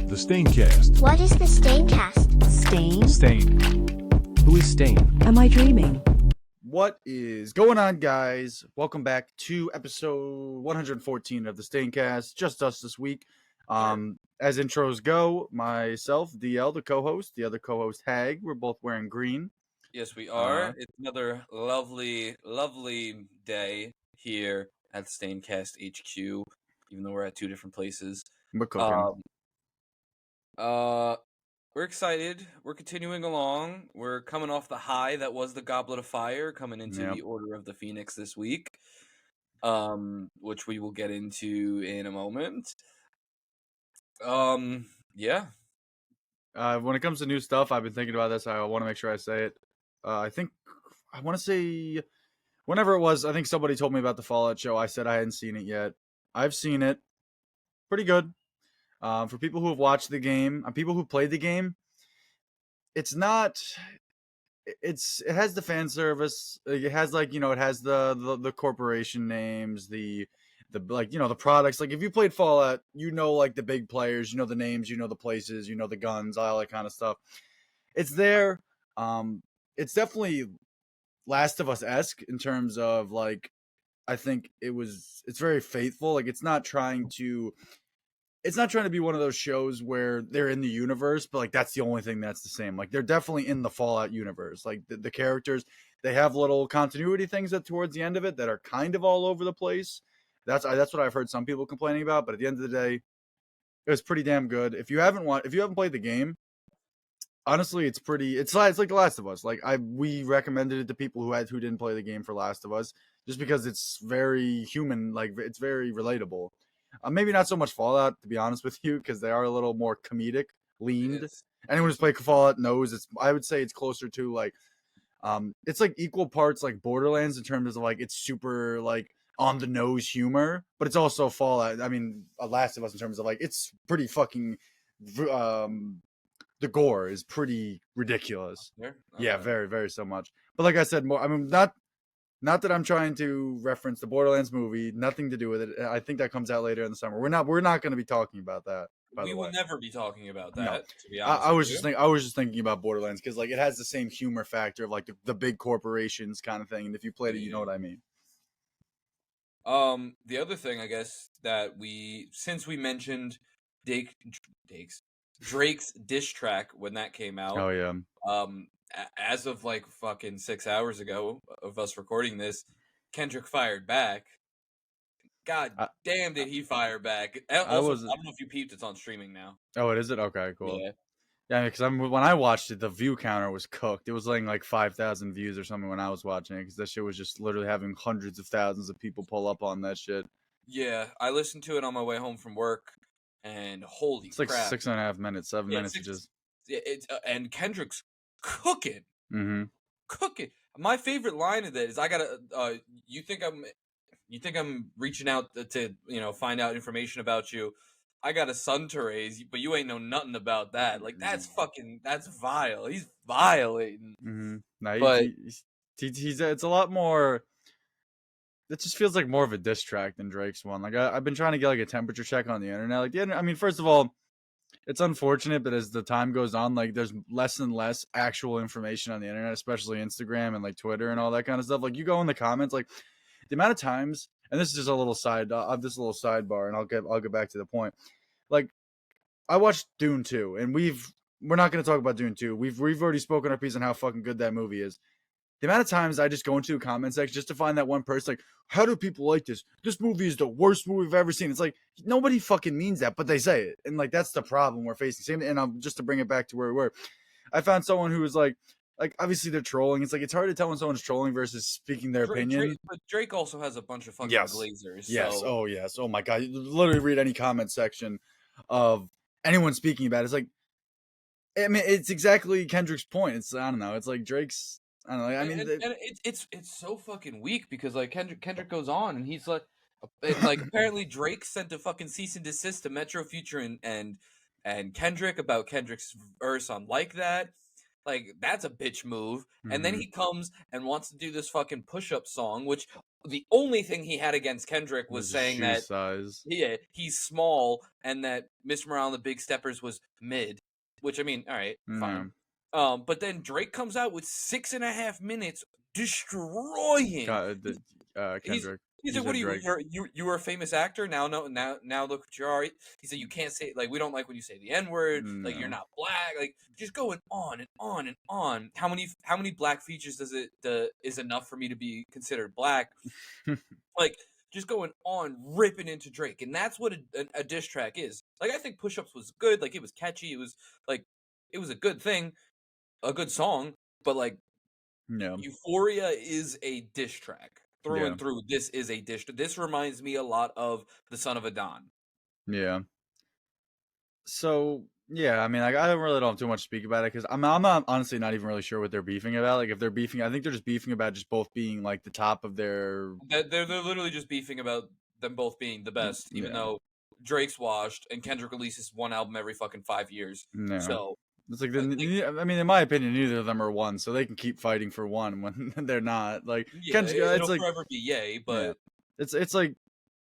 The Staincast. What is the Staincast? Stain? Who is Stain? Am I dreaming? What is going on, guys? Welcome back to episode 114 of the Staincast. Just us this week. As intros go, myself, DL, the co-host, the other co-host, Hag. We're both wearing green. Yes, we are. It's another lovely, lovely day here at Staincast HQ, even though we're at two different places. We're cooking. We're excited. We're continuing along. We're coming off the high that was the Goblet of Fire, coming into the Order of the Phoenix this week, which we will get into in a moment. Yeah. When it comes to new stuff, I've been thinking about this. I want to make sure I say it. I want to say, whenever it was, I think somebody told me about the Fallout show. I said I hadn't seen it yet. I've seen it. Pretty good. For people who have watched the game, people who played the game, it has the fan service. It has it has the corporation names, the the products. Like if you played Fallout, like the big players, the names, the places, the guns, all that kind of stuff. It's there. It's definitely Last of Us-esque in terms of I think it's very faithful. It's not trying to be one of those shows where they're in the universe, but that's the only thing that's the same. They're definitely in the Fallout universe. The characters, they have little continuity things towards the end of it that are kind of all over the place. That's what I've heard some people complaining about. But at the end of the day, it was pretty damn good. If you haven't played the game, honestly, it's like The Last of Us. We recommended it to people who didn't play the game for Last of Us, just because it's very human. It's very relatable. Maybe not so much Fallout, to be honest with you, because they are a little more comedic leaned. Yes. Anyone who's played Fallout knows I would say it's closer to it's equal parts Borderlands in terms of it's super on the nose humor, but it's also Fallout. I mean, Last of Us in terms of it's pretty fucking. The gore is pretty ridiculous. Yeah, very, very so much. But like I said, more. I mean, not that I'm trying to reference the Borderlands movie. Nothing to do with it. I think that comes out later in the summer. We're not going to be talking about that. We will never be talking about that. No. To be honest, I was just thinking about Borderlands because it has the same humor factor of the big corporations kind of thing. And if you played it, you know what I mean. The other thing, I guess, that since we mentioned Drake's diss track when that came out. Oh yeah. As of fucking 6 hours ago of us recording this, Kendrick fired back. God damn, did he fire back? Also, I don't know if you peeped, it's on streaming now. Oh, it is it? Okay, cool. Yeah. Yeah, because when I watched it, the view counter was cooked. It was 5,000 views or something when I was watching it, because that shit was just literally having hundreds of thousands of people pull up on that shit. Yeah, I listened to it on my way home from work, and holy crap. It's 6.5 minutes, 7 minutes. And Kendrick's cooking. Mm-hmm. Cooking. My favorite line of that is, I gotta, you think I'm reaching out to find out information about you. I got a son to raise, but you ain't know nothing about that. That's vile. He's violating. Mm-hmm. No, it's a lot more. It just feels like more of a diss track than Drake's one. I've been trying to get a temperature check on the internet. I mean, first of all, it's unfortunate, but as the time goes on, there's less and less actual information on the internet, especially Instagram and Twitter and all that kind of stuff. You go in the comments, the amount of times. And this is just a little sidebar, and I'll get back to the point. I watched Dune 2, and we're not going to talk about Dune 2. We've already spoken our piece on how fucking good that movie is. The amount of times I just go into a comment section just to find that one person how do people like this? This movie is the worst movie I've ever seen. It's nobody fucking means that, but they say it, and that's the problem we're facing. Same, and just to bring it back to where we were, I found someone who was obviously they're trolling. It's hard to tell when someone's trolling versus speaking their opinion. But Drake also has a bunch of fucking glazers. Yes. So. Oh yes. Oh my god. You literally read any comment section of anyone speaking about it. I mean, it's exactly Kendrick's point. I don't know. It's Drake's. I don't know. I mean, it's so fucking weak because Kendrick goes on and he's apparently Drake sent a fucking cease and desist to Metro Future and Kendrick about Kendrick's verse on Like That. That's a bitch move. Mm-hmm. And then he comes and wants to do this fucking push-up song, which the only thing he had against Kendrick was There's a saying shoe that size. he's small and that Mr. Morale and the Big Steppers was mid, which I mean, all right, Yeah. fine. But then Drake comes out with 6.5 minutes destroying. He's Kendrick. he's You like, what said are you? Drake. You were a famous actor. Now no now look what you are. He said you can't say like we don't like when you say the N word. Like you're No. not black. Like just going on and on and on. How many black features is enough for me to be considered black? Like just going on ripping into Drake, and that's what a diss track is. Like I think Push Ups was good. Like it was catchy. It was like it was a good thing, a good song. But like Yeah. Euphoria is a diss track through Yeah. and through. This is a diss. This reminds me a lot of The Son of a Don. Yeah. So yeah, I mean, like, I don't really don't have too much to speak about it because I'm not honestly not even really sure what they're beefing about. Like, if they're beefing, I think they're just beefing about just both being like the top of their. They're literally just beefing about them both being the best, even Yeah. though Drake's washed and Kendrick releases one album every fucking 5 years. Yeah. So It's like, like I mean, in my opinion, neither of them are one, so they can keep fighting for one when they're not. Like yeah, Kendrick, it's it'll like, forever be yay, yeah, but it's like,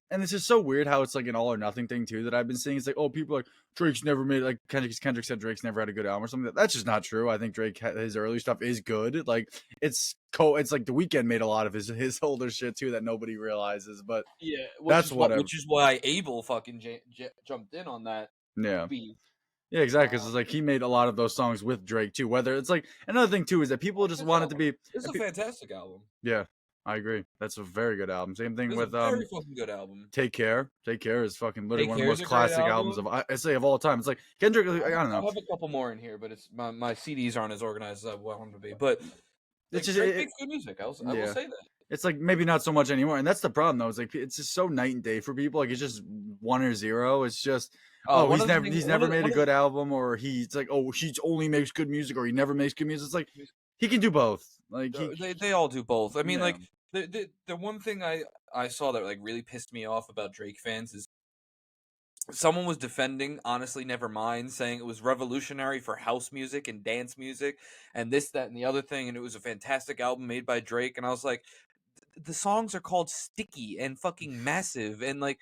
and it's just so weird how it's like an all or nothing thing too that I've been seeing. It's like, oh, people are like Drake's never made like Kendrick said Drake's never had a good album or something. That's just not true. I think Drake his early stuff is good. Like it's like The Weeknd made a lot of his older shit too that nobody realizes, but yeah, that's whatever. which is why Abel fucking jumped in on that Yeah. beef. Yeah, exactly. Because it's like he made a lot of those songs with Drake too. Whether it's like another thing too is that people just This want it to album, be. this is a fantastic album. Yeah, I agree. That's a very good album. Same thing This is with a very fucking good album. Take Care. Take Care is fucking literally Take one of the Care is most a great classic albums album. I say of all time. It's like Kendrick. Like, I don't I know. have a couple more in here, but it's my CDs aren't as organized as I want them to be. But It's like just Drake makes good music. I will yeah. say that. It's like maybe not so much anymore, and that's the problem though. It's like it's just so night and day for people. Like it's just one or zero. It's just oh One of the he's things, never made a good album, or he's like oh he only makes good music, or he never makes good music. It's like he can do both. Like they all do both. I mean, yeah. like the one thing I saw that like really pissed me off about Drake fans is someone was defending honestly Nevermind, saying it was revolutionary for house music and dance music and this that and the other thing, and it was a fantastic album made by Drake. And I was like, the songs are called Sticky and fucking Massive, and like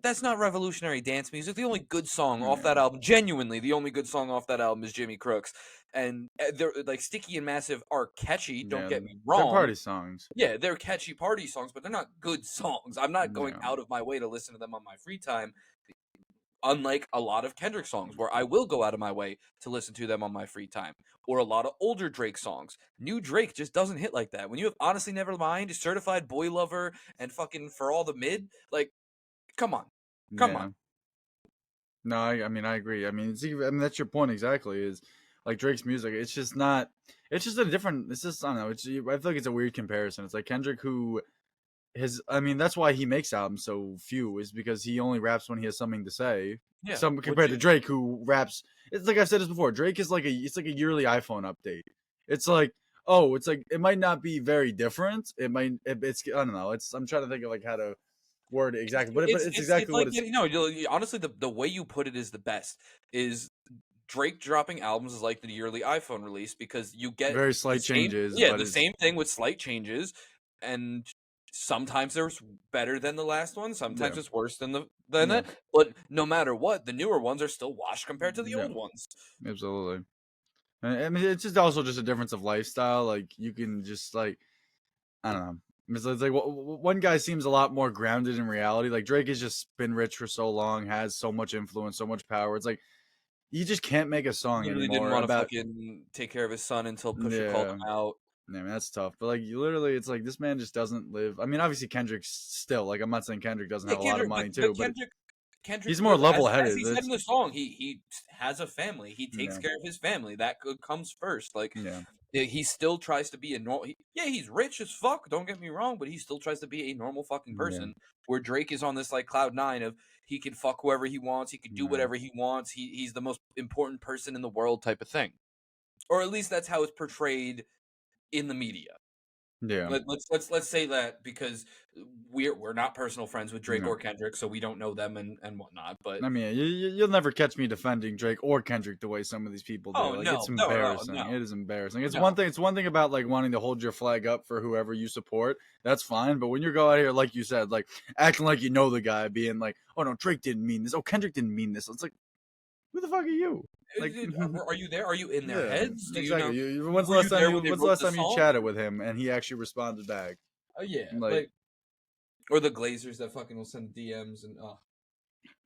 that's not revolutionary dance music. The only good song off Yeah. that album, genuinely, the only good song off that album is Jimmy Crooks. And they're like Sticky and Massive are catchy. Don't get me They're wrong. party songs. Yeah, they're catchy party songs, but they're not good songs. I'm not going Yeah. out of my way to listen to them on my free time. Unlike a lot of Kendrick songs, where I will go out of my way to listen to them on my free time, or a lot of older Drake songs. New Drake just doesn't hit like that. When you have Honestly Nevermind, Certified Boy Lover, and fucking For All the Mid, like, come on. Come Yeah. on. No, I mean I agree. I mean that's your point exactly. Is like Drake's music. It's just not. It's just a different. It's just I don't know. I feel like it's a weird comparison. It's like Kendrick who I mean that's why he makes albums so few is because he only raps when he has something to say. Yeah. Some compared to Drake who raps. It's like I've said this before. Drake is like it's like a yearly iPhone update. It's like oh, it's like it might not be very different. It's I don't know. I'm trying to think of like how to word it exactly, but it's exactly like what it's. honestly, the way you put it is the best. Is Drake dropping albums is like the yearly iPhone release because you get Very slight changes. Yeah, but the same thing with slight changes, and sometimes they're better than the last one. Sometimes it's worse than that. But no matter what, the newer ones are still washed compared to the old ones. Absolutely. I mean, it's just also just a difference of lifestyle. Like you can just like I don't know. It's like one guy seems a lot more grounded in reality. Like Drake has just been rich for so long, has so much influence, so much power. It's like you just can't make a song Literally didn't anymore want to about. fucking take care of his son until Pusha called Yeah, him out. I mean that's tough. But like you literally, it's like this man just doesn't live. I mean, obviously Kendrick's still like I'm not saying Kendrick doesn't Yeah, have a lot of money too, but Kendrick, he's more level as headed. he said in the song, he has a family. He takes care of his family. That comes first. Like, Yeah. he still tries to be a normal. Yeah, he's rich as fuck. Don't get me wrong, but he still tries to be a normal fucking person. Where Drake is on this like cloud nine of he can fuck whoever he wants. He can do whatever he wants. He's the most important person in the world type of thing, or at least that's how it's portrayed in the media. Yeah. Let's say that because we're not personal friends with Drake No. or Kendrick, so we don't know them and whatnot. But I mean, you'll never catch me defending Drake or Kendrick the way some of these people do. oh Like, it's no, embarrassing. It is embarrassing. It's no. one thing. It's one thing about like wanting to hold your flag up for whoever you support. That's fine. But when you go out here, like you said, like acting like you know the guy, being like, "Oh no, Drake didn't mean this. Oh, Kendrick didn't mean this." It's like, who the fuck are you? Like, Are you there? Are you in their yeah, heads? Do you exactly. know? When's the Were you last time there you? when they When's the wrote last the time you song? chatted with him and he actually responded back? Yeah, Like, or the Glazers that fucking will send DMs and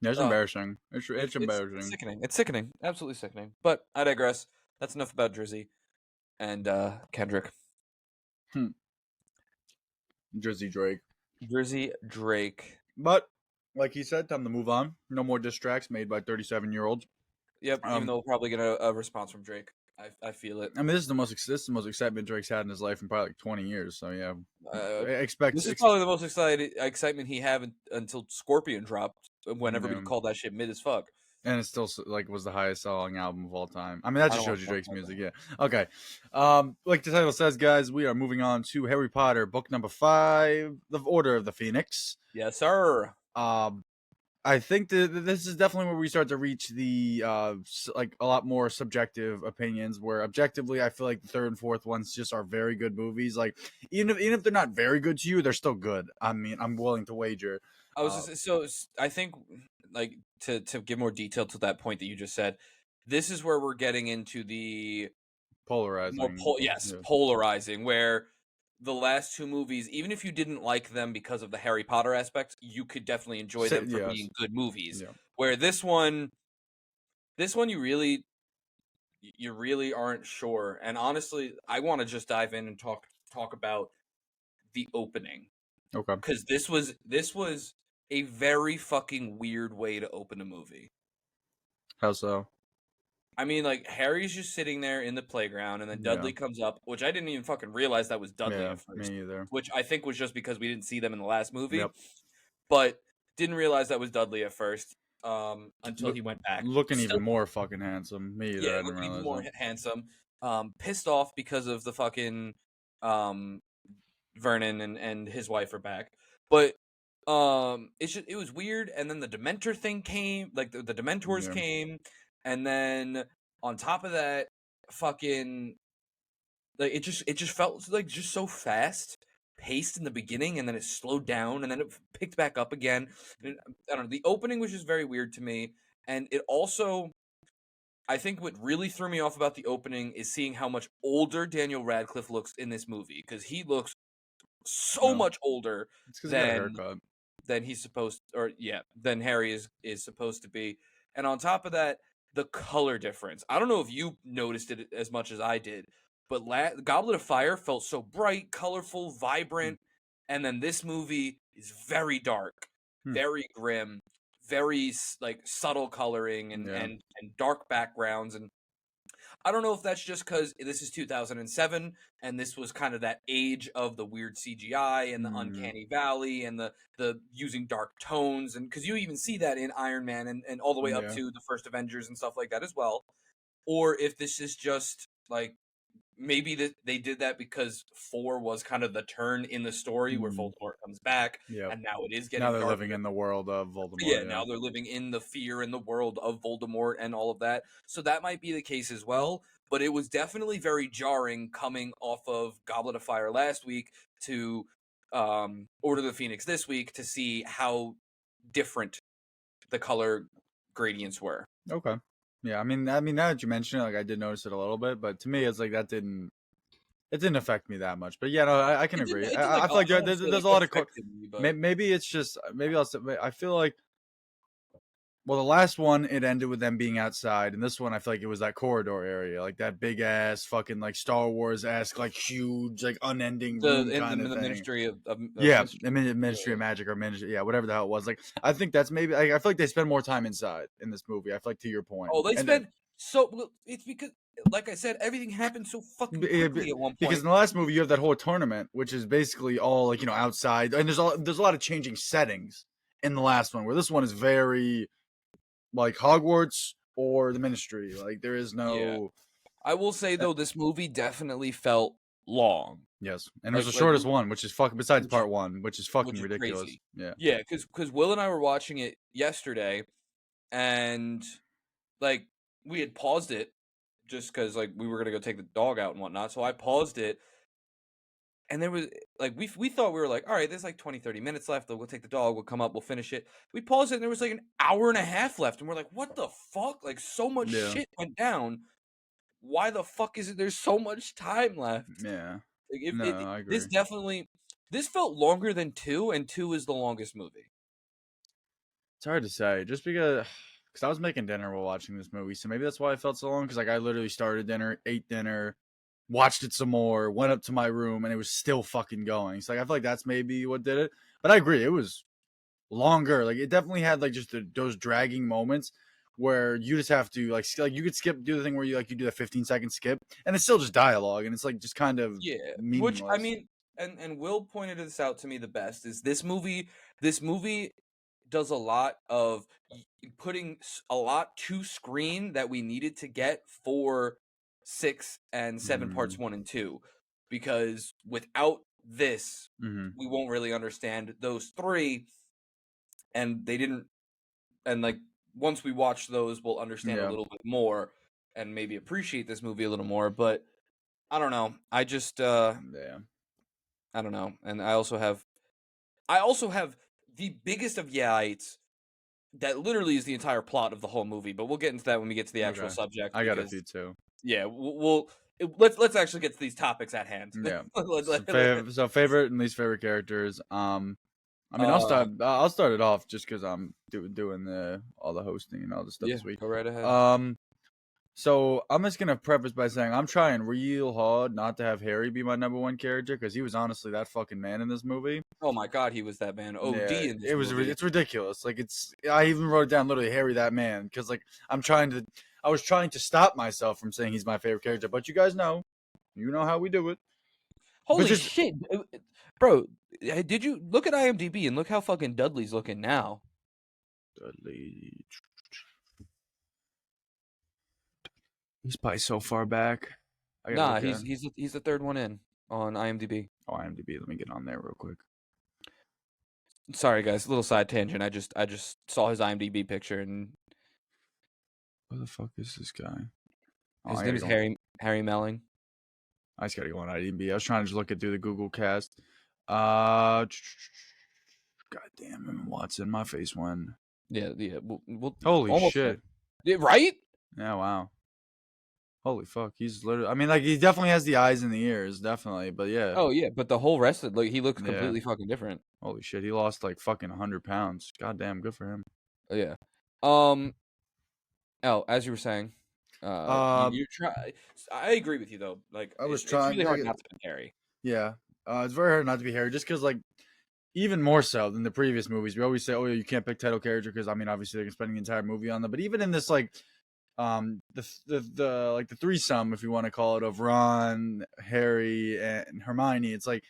yeah, it's uh, embarrassing. It's it's embarrassing. sickening. It's sickening. Absolutely sickening. But I digress. That's enough about Drizzy and Kendrick. Drizzy Drake. Drizzy Drake. But like he said, time to move on. No more diss tracks made by 37-year-olds. Yep. Even though we'll probably get a response from Drake. I feel it. I mean, this is the most excitement Drake's had in his life in probably like 20 years. So yeah, This is probably the most excitement he had until Scorpion dropped. When everybody yeah. called that shit mid as fuck. And it still like was the highest selling album of all time. I mean, that I just don't shows you wanna Drake's talk about music. Yeah. Okay. Like the title says, guys, we are moving on to Harry Potter, book number 5, The Order of the Phoenix. Yes, sir. I think this is definitely where we start to reach the like a lot more subjective opinions. Where objectively, I feel like the third and fourth ones just are very good movies. Like even if they're not very good to you, they're still good. I mean, I'm willing to wager. I was just, so I think like to give more detail to that point that you just said. This is where we're getting into the Polarizing. Yeah. polarizing, where the last two movies, even if you didn't like them because of the Harry Potter aspect, you could definitely enjoy them for Yes. being good movies. Yeah. Where this one you really aren't sure. And honestly, I want to just dive in and talk about the opening, Okay. because this was a very fucking weird way to open a movie. How so? I mean, like, Harry's just sitting there in the playground, and then Yeah. Dudley comes up, which I didn't even fucking realize that was Dudley Yeah. at first. Me either. Which I think was just because we didn't see them in the last movie. Yep. But didn't realize that was Dudley at first, until he went back. Looking Still, even more fucking handsome. Me either. I yeah, didn't looking even realize more that. handsome. Pissed off because of the fucking Vernon and his wife are back. But it was weird. And then the Dementor thing came, like the Dementors Yeah. came, and then on top of that, fucking like it just felt like just so fast paced in the beginning, and then it slowed down, and then it picked back up again. And I don't know. The opening was just very weird to me, and it also, I think what really threw me off about the opening is seeing how much older Daniel Radcliffe looks in this movie, because he looks so No. much older It's because he got a than haircut. he's supposed, or yeah, than Harry is supposed to be. And on top of that, the color difference. I don't know if you noticed it as much as I did, but Goblet of Fire felt so bright, colorful, vibrant, and then this movie is very dark, Hmm. very grim, very like subtle coloring and Yeah. and dark backgrounds. And I don't know if that's just because this is 2007 and this was kind of that age of the weird CGI and the uncanny valley and the using dark tones, and because you even see that in Iron Man and all the way up Yeah. to the first Avengers and stuff like that as well. Or if this is just like maybe that they did that because 4 was kind of the turn in the story where Voldemort comes back, Yeah. and now it is getting Now they're darker. living in the world of Voldemort. Yeah, now they're living in the fear in the world of Voldemort and all of that. So that might be the case as well. But it was definitely very jarring coming off of Goblet of Fire last week to Order of the Phoenix this week to see how different the color gradients were. Okay. Yeah, I mean, now that you mention it, like I did notice it a little bit, but to me, it's like it didn't affect me that much. But yeah, no, I can agree. I feel like there's a lot of maybe it's just maybe I feel like, well, the last one it ended with them being outside, and this one I feel like it was that corridor area, like that big ass fucking like Star Wars esque like huge like unending room kind of the thing. Ministry of Yeah, Ministry of Magic or Ministry, yeah, whatever the hell it was. Like, I think that's maybe. I feel like they spend more time inside in this movie. I feel like, to your point. Oh, they And spent it's because, like I said, everything happened so fucking quickly at one point. Because in the last movie you have that whole tournament, which is basically all like outside, and there's a lot of changing settings in the last one. Where this one is very like Hogwarts or the Ministry. Like there is no. Yeah. I will say though, this movie definitely felt long. Yes, and it was the Like shortest one, which is fucking besides which is part one, which is fucking which is ridiculous. crazy. Yeah. Yeah, because Will and I were watching it yesterday, and like we had paused it just because like we were gonna go take the dog out and whatnot. So I paused it, and there was like we thought we were like, all right, there's like 20, 30 minutes left. We'll take the dog. We'll come up. We'll finish it. We paused it, and there was like an hour and a half left, and we're like, what the fuck? Like so much Yeah. shit went down. Why the fuck is it? There's so much time left. Yeah. Like, if No, it I agree. this definitely this felt longer than 2, and 2 is the longest movie. It's hard to say, just because I was making dinner while watching this movie, so maybe that's why I felt so long. Because like I literally started dinner, ate dinner, watched it some more, went up to my room, and it was still fucking going. So like I feel like that's maybe what did it. But I agree, it was longer. Like it definitely had like just those dragging moments where you just have to like you could do the thing where you do the 15-second skip, and it's still just dialogue, and it's like just kind of Yeah, which I meaningless. mean, and Will pointed this out to me the best is this movie. This movie does a lot of putting a lot to screen that we needed to get for 6 and 7 parts 1 and 2, because without this, Mm-hmm. we won't really understand those 3, and they didn't. And like once we watch those, we'll understand a Yeah. little bit more and maybe appreciate this movie a little more. But I don't know. I just Yeah. I don't know. And I also have the biggest of yites that literally is the entire plot of the whole movie. But we'll get into that when we get to the actual Okay. subject. I got a Because, few too. yeah, let's actually get to these topics at hand. Yeah. Let- So favorite and least favorite characters. I mean, I'll start it off just because I'm doing all the hosting and all the stuff yeah, this week. go right ahead. So I'm just gonna preface by saying I'm trying real hard not to have Harry be my number one character because he was honestly that fucking man in this movie. Oh my god, he was that man. OD Yeah, in this movie. it's ridiculous. Like I even wrote it down literally Harry that man because like I was trying to stop myself from saying he's my favorite character, but you guys know, how we do it. Holy just- shit, bro! Did you look at IMDb and look how fucking Dudley's looking now? Dudley. He's probably so far back. Nah, he's the third one in on IMDb. Oh, IMDb. Let me get on there real quick. Sorry, guys, little side tangent. I just saw his IMDb picture, and Where the fuck is this guy? his I name gotta is go- Harry Melling. I just gotta go on IMDb. I was trying to just look it through the Google Cast. God damn, Emma Watson, my face one. Yeah. We'll Holy almost shit! Yeah, right? Yeah, wow. Holy fuck, he's literally. I mean, like he definitely has the eyes and the ears, definitely. But yeah. Oh yeah, but the whole rest of he looks Yeah. completely fucking different. Holy shit, he lost like fucking 100 pounds. God damn, good for him. Oh, yeah. As you were saying, you try. I agree with you though. Like I was it's trying- really hard yeah, not to pick Harry. Yeah, it's very hard not to be Harry, just because like even more so than the previous movies. We always say, "Oh, you can't pick title character," because I mean, obviously they're spending the entire movie on them. But even in this, like, the like the threesome, if you want to call it, of Ron, Harry, and Hermione, it's like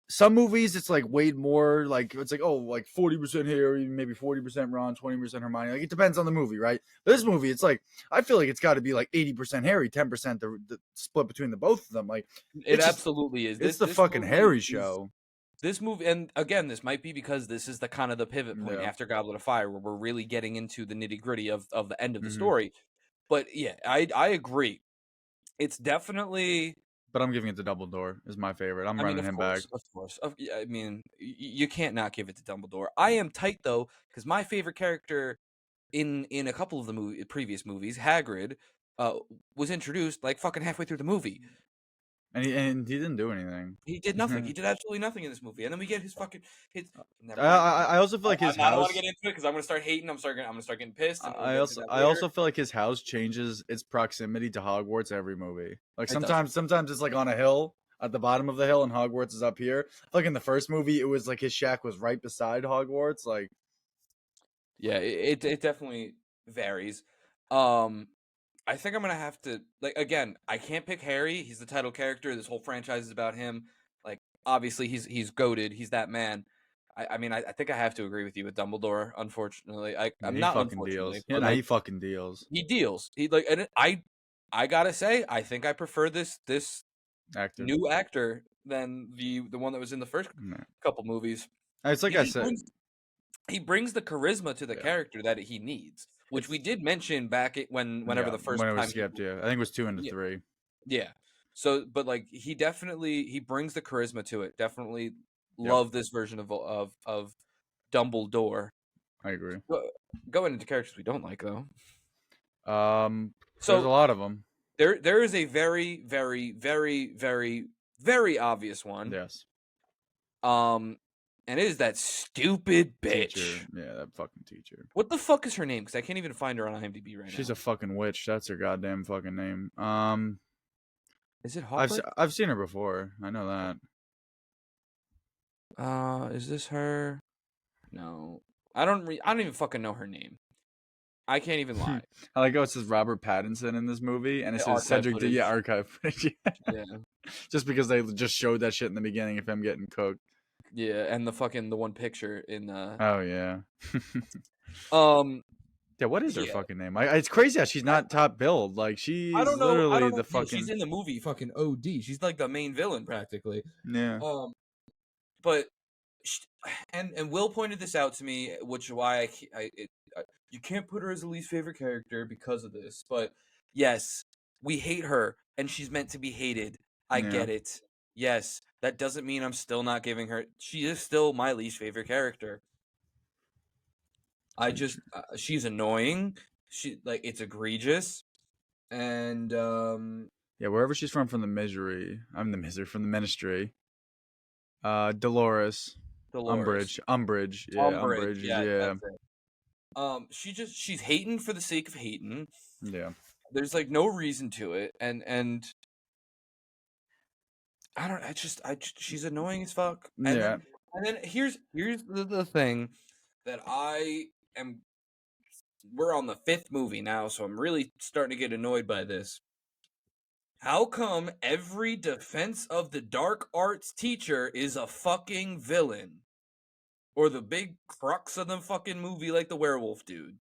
some movies, it's like weighed more. Like it's like 40% Harry, maybe 40% Ron, 20% Hermione. Like it depends on the movie, right? But this movie, it's like I feel like it's got to be like 80% Harry, 10% the split between the both of them. Like It absolutely is. It's the this fucking movie Harry is- show. This movie, and again, this might be because this is the kind of the pivot point Yeah. after Goblet of Fire, where we're really getting into the nitty gritty of the end of the Mhm. story. But yeah, I agree. It's definitely. But I'm giving it to Dumbledore. Is my favorite. I'm running of him course, back. of course. Yeah, I mean, you can't not give it to Dumbledore. I am tight though, because my favorite character in a couple of the previous movies, Hagrid, was introduced like fucking halfway through the movie. And he didn't do anything. He did nothing. He did absolutely nothing in this movie. And then we get his fucking his. Never mind. I also feel like his I don't house. want to get into it because I'm gonna start hating. I'm gonna start getting pissed. And we'll I get also into that I later. also feel like his house changes its proximity to Hogwarts every movie. Like It does. sometimes it's like on a hill at the bottom of the hill, and Hogwarts is up here. Like in the first movie, it was like his shack was right beside Hogwarts. Like Yeah, it definitely varies. I think I'm gonna have to again. I can't pick Harry. He's the title character. This whole franchise is about him. Like obviously he's goated. He's that man. I mean I think I have to agree with you with Dumbledore. Unfortunately, I'm he not fucking unfortunately. deals. But, Yeah, like, he fucking deals. he deals. And I gotta say I think I prefer this Actor. new actor than the one that was in the first No. couple movies. It's like He I just said. he brings the charisma to the Yeah. character that he needs, which we It's did mention back whenever the first when it was time skipped. Yeah, I think it was 2 into Yeah. 3. Yeah. So, but like he brings the charisma to it. Definitely Yep. love this version of Dumbledore. I agree. Going into characters we don't like though. There's a So lot of them. there is a very very obvious one. Yes. And it is that stupid bitch. Teacher. Yeah, that fucking teacher. What the fuck is her name? Because I can't even find her on IMDb right She's now. a fucking witch. That's her goddamn fucking name. Is it Hopper? I've seen her before. I know that. Is this her? No, I don't even fucking know her name. I can't even lie. I like how it says Robert Pattinson in this movie, and it says Cedric. Yeah, archive footage. Yeah. Just because they just showed that shit in the beginning of him getting cooked. Yeah, and the one picture in Oh yeah. um Yeah, what is her yeah. fucking name? It's crazy how she's not top billed. Like she's I don't know. literally the Yeah, fucking. she's in the movie fucking OD. She's like the main villain practically. Yeah. But and Will pointed this out to me, which is why you can't put her as the least favorite character because of this. But yes, we hate her, and she's meant to be hated. I Yeah. get it. Yes, that doesn't mean I'm still not giving her. She is still my least favorite character. I just she's annoying. She like it's egregious, and Yeah, wherever she's from the misery. From the ministry. Dolores. Dolores. Umbridge. Yeah, Umbridge. Yeah. She's hating for the sake of hating. Yeah. There's like no reason to it, and I don't. She's annoying as fuck. And Yeah. then here's the thing that I am. We're on the 5th movie now, so I'm really starting to get annoyed by this. How come every Defense of the Dark Arts teacher is a fucking villain? Or the big crux of the fucking movie, like the werewolf dude.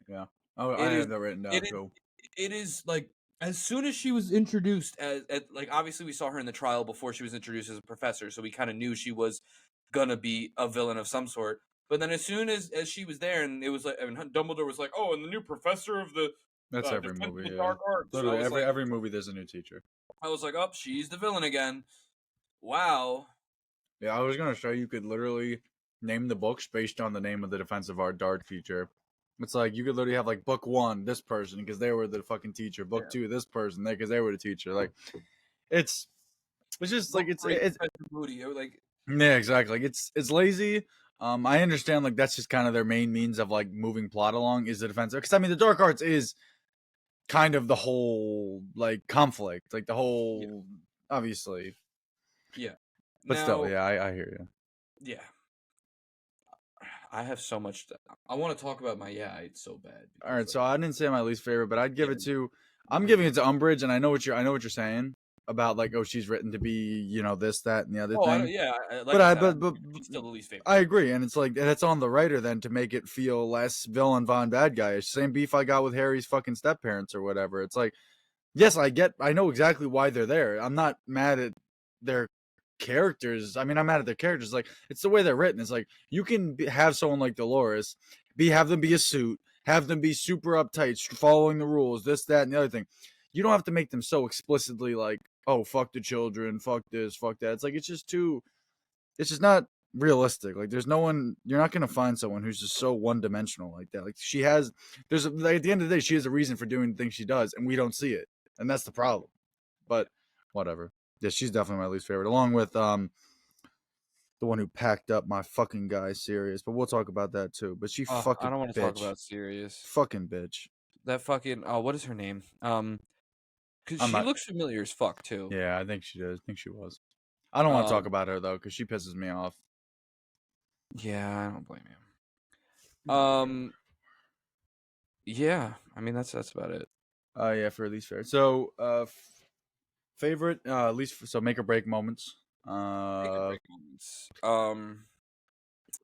Yeah. Oh, I have that written down too. It is like as soon as she was introduced as like obviously we saw her in the trial before she was introduced as a professor, so we kind of knew she was gonna be a villain of some sort. But then as soon as she was there, and it was like, and Dumbledore was like, "Oh, and the new professor of the That's every Defense of movie. the Yeah. Dark Arts." Literally every movie there's a new teacher. I was like, "Oh, she's the villain again." Wow. Yeah, I was gonna show you could literally name the books based on the name of the defensive art dark teacher. It's like you could literally have like book 1, this person because they were the fucking teacher. Book 2, this person because they were the teacher. Like it's just like it's Moody. Like yeah, exactly. Like it's lazy. I understand like that's just kind of their main means of like moving plot along is the defense. Because I mean the dark arts is kind of the whole like conflict, like the whole obviously. Yeah. But still, yeah, I hear you. Yeah. I have so much. I want to talk about my it's so bad. All right, so I didn't say my least favorite, but I'd give it to. I'm giving it to Umbridge, and I know what you're saying about like, oh, she's written to be, this, that, and the other thing. But she's still the least favorite. I agree, and it's like that's on the writer then to make it feel less villain von bad guy. Same beef I got with Harry's fucking step parents or whatever. It's like, yes, I know exactly why they're there. I'm not mad at their characters. I mean, I'm mad at their characters. Like it's the way they're written. It's like you can have someone like Dolores, have them be a suit, have them be super uptight, following the rules, this, that, and the other thing. You don't have to make them so explicitly like, oh, fuck the children, fuck this, fuck that. It's like it's just not realistic. Like there's no one. You're not gonna find someone who's just so one dimensional like that. Like like, at the end of the day, she has a reason for doing the things she does, and we don't see it, and that's the problem. But whatever. Yeah, she's definitely my least favorite, along with the one who packed up my fucking guy, Sirius. But we'll talk about that too. But she fucking. I don't want to talk about Sirius. Fucking bitch. That fucking. Oh, what is her name? Because she looks familiar as fuck too. Yeah, I think she does. I think she was. I don't want to talk about her though, because she pisses me off. Yeah, I don't blame you. Yeah, I mean that's about it. Yeah, for least favorite. So, favorite, least so make or break moments.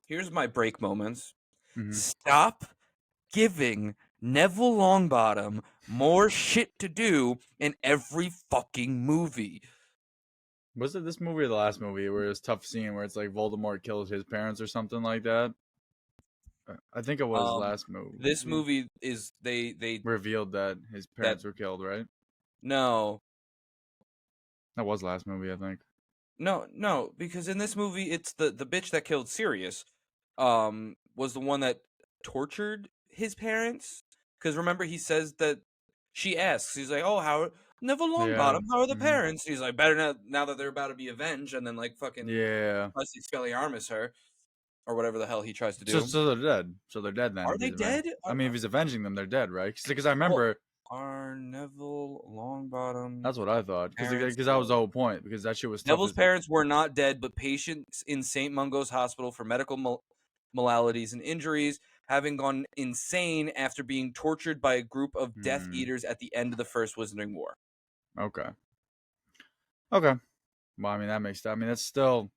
Here's my break moments. Mm-hmm. Stop giving Neville Longbottom more shit to do in every fucking movie. Was it this movie or the last movie where it was tough scene where it's like Voldemort kills his parents or something like that? I think it was last movie. This movie is they Revealed that his that parents were killed, right? no That was last movie, I think. no because in this movie it's the bitch that killed Sirius, was the one that tortured his parents. Because remember he says that she asks, he's like, oh, how Neville Yeah. Longbottom, how are the Mhm. parents? He's like, better now that they're about to be avenged, and then like fucking Yeah. Leslie Spelliarmus her or whatever the hell he tries to So, do. so they're dead. So they're dead then. Are If they he's avenging. dead? I mean, if he's avenging them, they're dead, right? Because I Well, remember are Neville Longbottom that's what I thought. parents Because that was dead? the whole point. Because that shit was tough. Neville's parents were not dead, but patients in St. Mungo's Hospital for medical maladies and injuries, having gone insane after being tortured by a group of Death Eaters at the end of the First Wizarding War. Okay. Okay. Well, I mean that makes. I mean that's still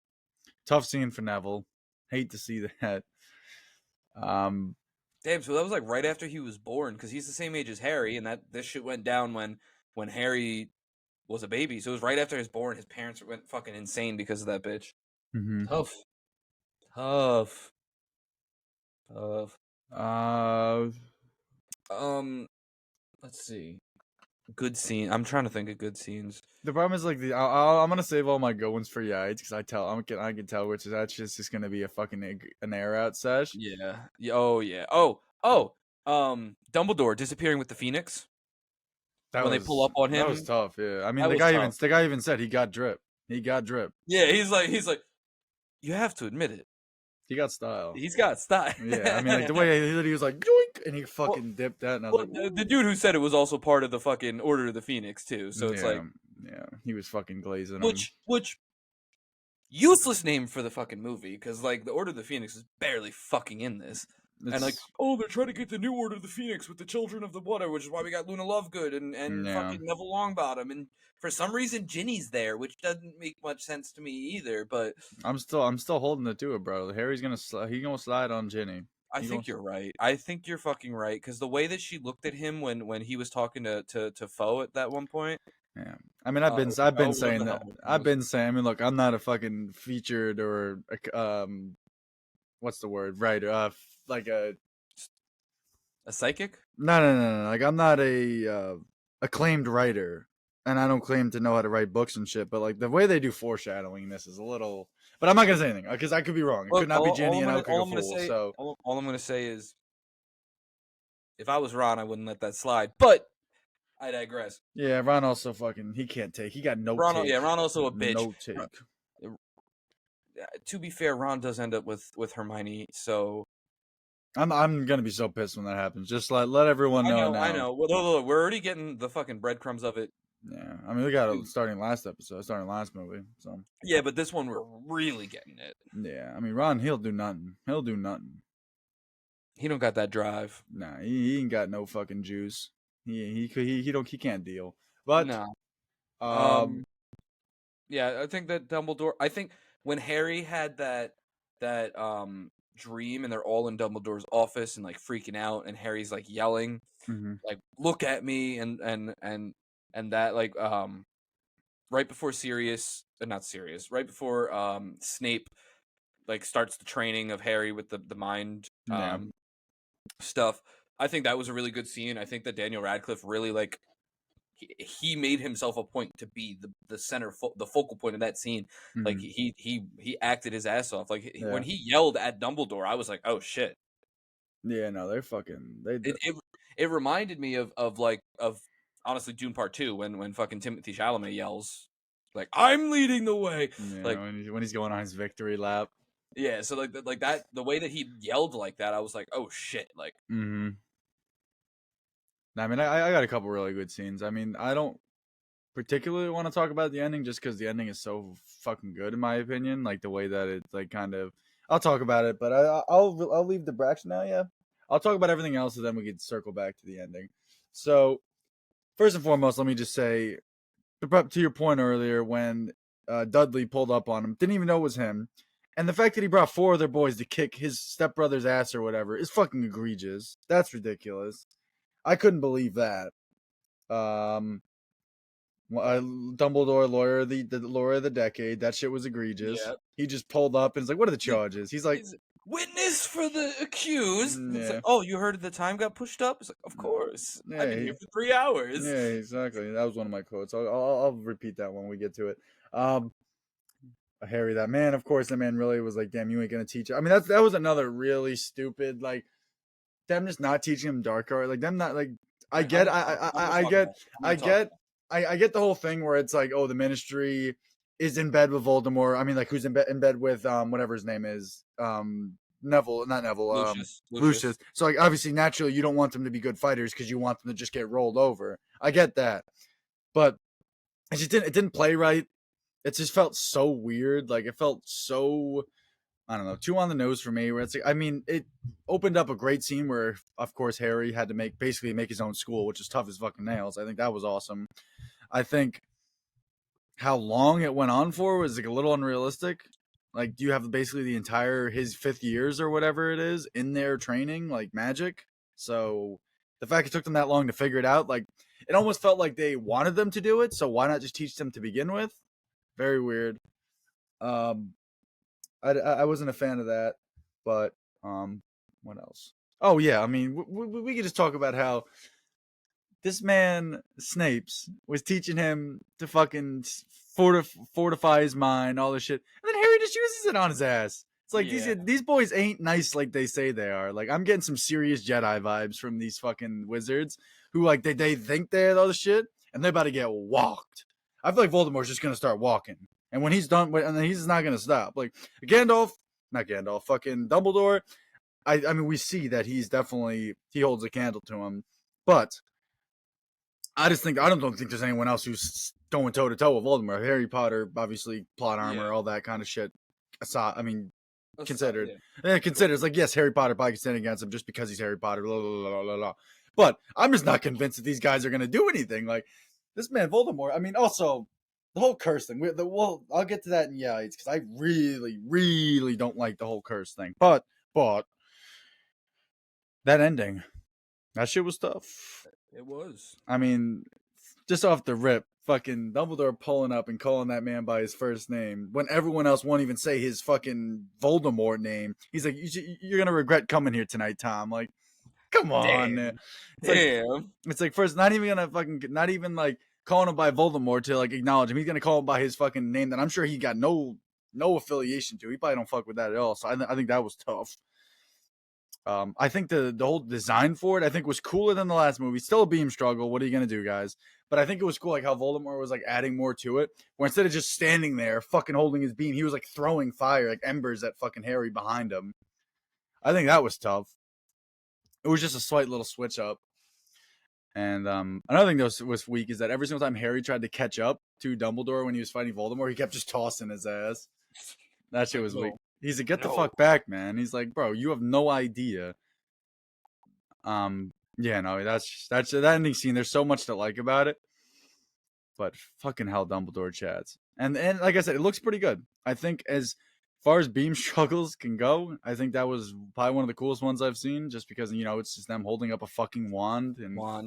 tough scene for Neville. Hate to see that. Damn, so that was like right after he was born, because he's the same age as Harry, and this shit went down when Harry was a baby. So it was right after he was born. His parents went fucking insane because of that bitch. mhm. Tough, tough, tough. Uh, Let's see. Good scene. I'm trying to think of good scenes. the problem is like I'm gonna save all my good ones for Yides because I can tell which is actually just gonna be a fucking an air out sesh. Yeah. Oh yeah. Dumbledore disappearing with the Phoenix when they pull up on that him. was tough. Yeah, I mean That was tough. the guy even said he got drip. He got drip. Yeah, he's like, you have to admit it. He got style. He's got style. Yeah, I mean like the way he was like doink and he fucking dipped that and I was Well, like the dude who said it was also part of the fucking Order of the Phoenix too. So it's like, yeah, he was fucking glazing which useless name for the fucking movie, because like the Order of the Phoenix is barely fucking in this. And like, oh, they're trying to get the new Order of the Phoenix with the Children of the Water, which is why we got Luna Lovegood and fucking Neville Longbottom, and for some reason Ginny's there, which doesn't make much sense to me either. But I'm still holding it to it, bro. Harry's gonna slide on Ginny. I think you're right. I think you're fucking right, because the way that she looked at him when he was talking to Foe at that one point. Yeah, I mean, I've been saying that. I've been saying. I mean, look, I'm not a fucking featured or what's the word? Writer. Like a psychic. No. Like I'm not a acclaimed writer, and I don't claim to know how to write books and shit. But like the way they do foreshadowing in this is a little. But I'm not gonna say anything because I could be wrong. It could not be Ginny, and I could be a fool. So all I'm gonna say is, if I was Ron, I wouldn't let that slide. But I digress. Yeah, Ron also fucking he can't take. He got no take. Yeah, Ron also a bitch. No take. To be fair, Ron does end up with Hermione, so I'm gonna be so pissed when that happens. Just let everyone know. I know. Well, look, we're already getting the fucking breadcrumbs of it. Yeah, I mean we got it starting last movie. So yeah, but this one we're really getting it. Yeah, I mean Ron, he'll do nothing. He don't got that drive. Nah, he ain't got no fucking juice. He can't deal. But no. Yeah, I think that Dumbledore. I think when Harry had that dream and they're all in Dumbledore's office and like freaking out, and Harry's like yelling, like "Look at me!" and that like right before right before Snape like starts the training of Harry with the mind stuff. I think that was a really good scene. I think that Daniel Radcliffe really like he made himself a point to be the center, the focal point of that scene. Like he acted his ass off. Like when he yelled at Dumbledore, I was like, oh shit. Yeah, no, they're fucking. It reminded me of honestly Dune Part 2 when fucking Timothée Chalamet yells like I'm leading the way. Yeah, like when he's going on his victory lap. Yeah, so like that the way that he yelled like that, I was like, oh shit, like. I mean, I got a couple really good scenes. I mean, I don't particularly want to talk about the ending just because the ending is so fucking good in my opinion. Like the way that it's like kind of. I'll talk about it, but I'll leave the Braxton now. Yeah, I'll talk about everything else, and then we can circle back to the ending. So, first and foremost, let me just say, to your point earlier, when Dudley pulled up on him, didn't even know it was him, and the fact that he brought 4 other boys to kick his stepbrother's ass or whatever is fucking egregious. That's ridiculous. I couldn't believe that. Dumbledore, lawyer of the decade. That shit was egregious. Yeah. He just pulled up and was like, "What are the He's like- charges?" He's like, He's witness for the accused. It's "Yeah, like, oh, you heard the time got pushed up? It's like, of course. I've yeah, been here for 3 hours. yeah, exactly." That was one of my quotes. I'll repeat that when we get to it. Harry, that man, of course, that man really was like, "Damn, you ain't gonna teach it." I mean, that was another really stupid, like, them just not teaching him dark art, like them not like. I Right, get, I'm gonna talk get, about it. I'm I gonna talk get, about I get the whole thing where it's like, oh, the Ministry is in bed with Voldemort. I mean, like, who's in bed with whatever his name is, Neville, not Neville, it. Lucius. So like, obviously, naturally, you don't want them to be good fighters because you want them to just get rolled over. I get that, but it didn't play right. It just felt so weird. Like, it felt so, I don't know, too on the nose for me. Where it's like, I mean, it opened up a great scene where, of course, Harry had to basically make his own school, which is tough as fucking nails. I think that was awesome. I think how long it went on for was like a little unrealistic. Like, do you have basically the entire his 5th years or whatever it is in their training, like magic? So the fact it took them that long to figure it out, like, it almost felt like they wanted them to do it. So why not just teach them to begin with? Very weird. Um, I wasn't a fan of that, but what else? Oh yeah, I mean, we could just talk about how this man Snapes was teaching him to fucking fortify his mind, all this shit, and then Harry just uses it on his ass. It's like Yeah. these boys ain't nice like they say they are. Like, I'm getting some serious Jedi vibes from these fucking wizards who, like, they think they're all the shit and they're about to get walked. I feel like Voldemort's just gonna start walking, and when he's done, and then he's not gonna stop. Like not Gandalf, fucking Dumbledore. I mean, we see that he holds a candle to him, but I don't think there's anyone else who's going toe to toe with Voldemort. Harry Potter, obviously, plot armor, Yeah. all that kind of shit. I mean, That's considered. yeah. Considered. It's like, yes, Harry Potter probably can stand against him just because he's Harry Potter. Blah, blah, blah, blah, blah. But I'm just not convinced that these guys are going to do anything. Like, this man Voldemort. I mean, also the whole curse thing. I'll get to that in because I really, really don't like the whole curse thing. But that ending, that shit was tough. It was. I mean, just off the rip, fucking Dumbledore pulling up and calling that man by his first name when everyone else won't even say his fucking Voldemort name. He's like, "You're gonna regret coming here tonight, Tom." Like, come on. Damn. It's like first, not even like calling him by Voldemort to like acknowledge him. He's gonna call him by his fucking name that I'm sure he got no affiliation to. He probably don't fuck with that at all. So I think that was tough. I think the whole design for it, I think, was cooler than the last movie. Still a beam struggle. What are you gonna do, guys? But I think it was cool, like how Voldemort was like adding more to it. Where instead of just standing there, fucking holding his beam, he was like throwing fire, like embers at fucking Harry behind him. I think that was tough. It was just a slight little switch up. And another thing that was weak is that every single time Harry tried to catch up to Dumbledore when he was fighting Voldemort, he kept just tossing his ass. That shit was weak. He's like, "Get the fuck back, man." He's like, "Bro, you have no idea." Yeah, no, that's that ending scene. There's so much to like about it, but fucking hell, Dumbledore chats, and like I said, it looks pretty good. I think as far as beam struggles can go, I think that was probably one of the coolest ones I've seen. Just because it's just them holding up a fucking wand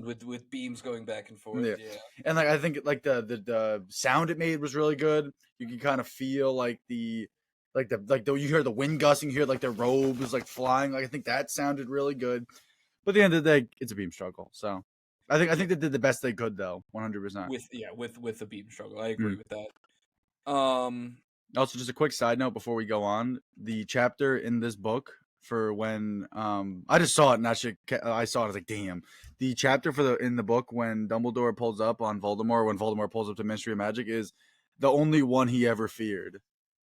with beams going back and forth. Yeah. Yeah. And like I think like the sound it made was really good. You can kind of feel like you hear the wind gusting, you hear like their robes like flying. Like I think that sounded really good. But at the end of the day, it's a beam struggle. So I think they did the best they could though, 100%. With the beam struggle. I agree with that. Also, just a quick side note before we go on, the chapter in this book for when I just saw it and that shit, I saw it, I was like, damn. The chapter in the book when Dumbledore pulls up on Voldemort, when Voldemort pulls up to Ministry of Magic, is the only one he ever feared.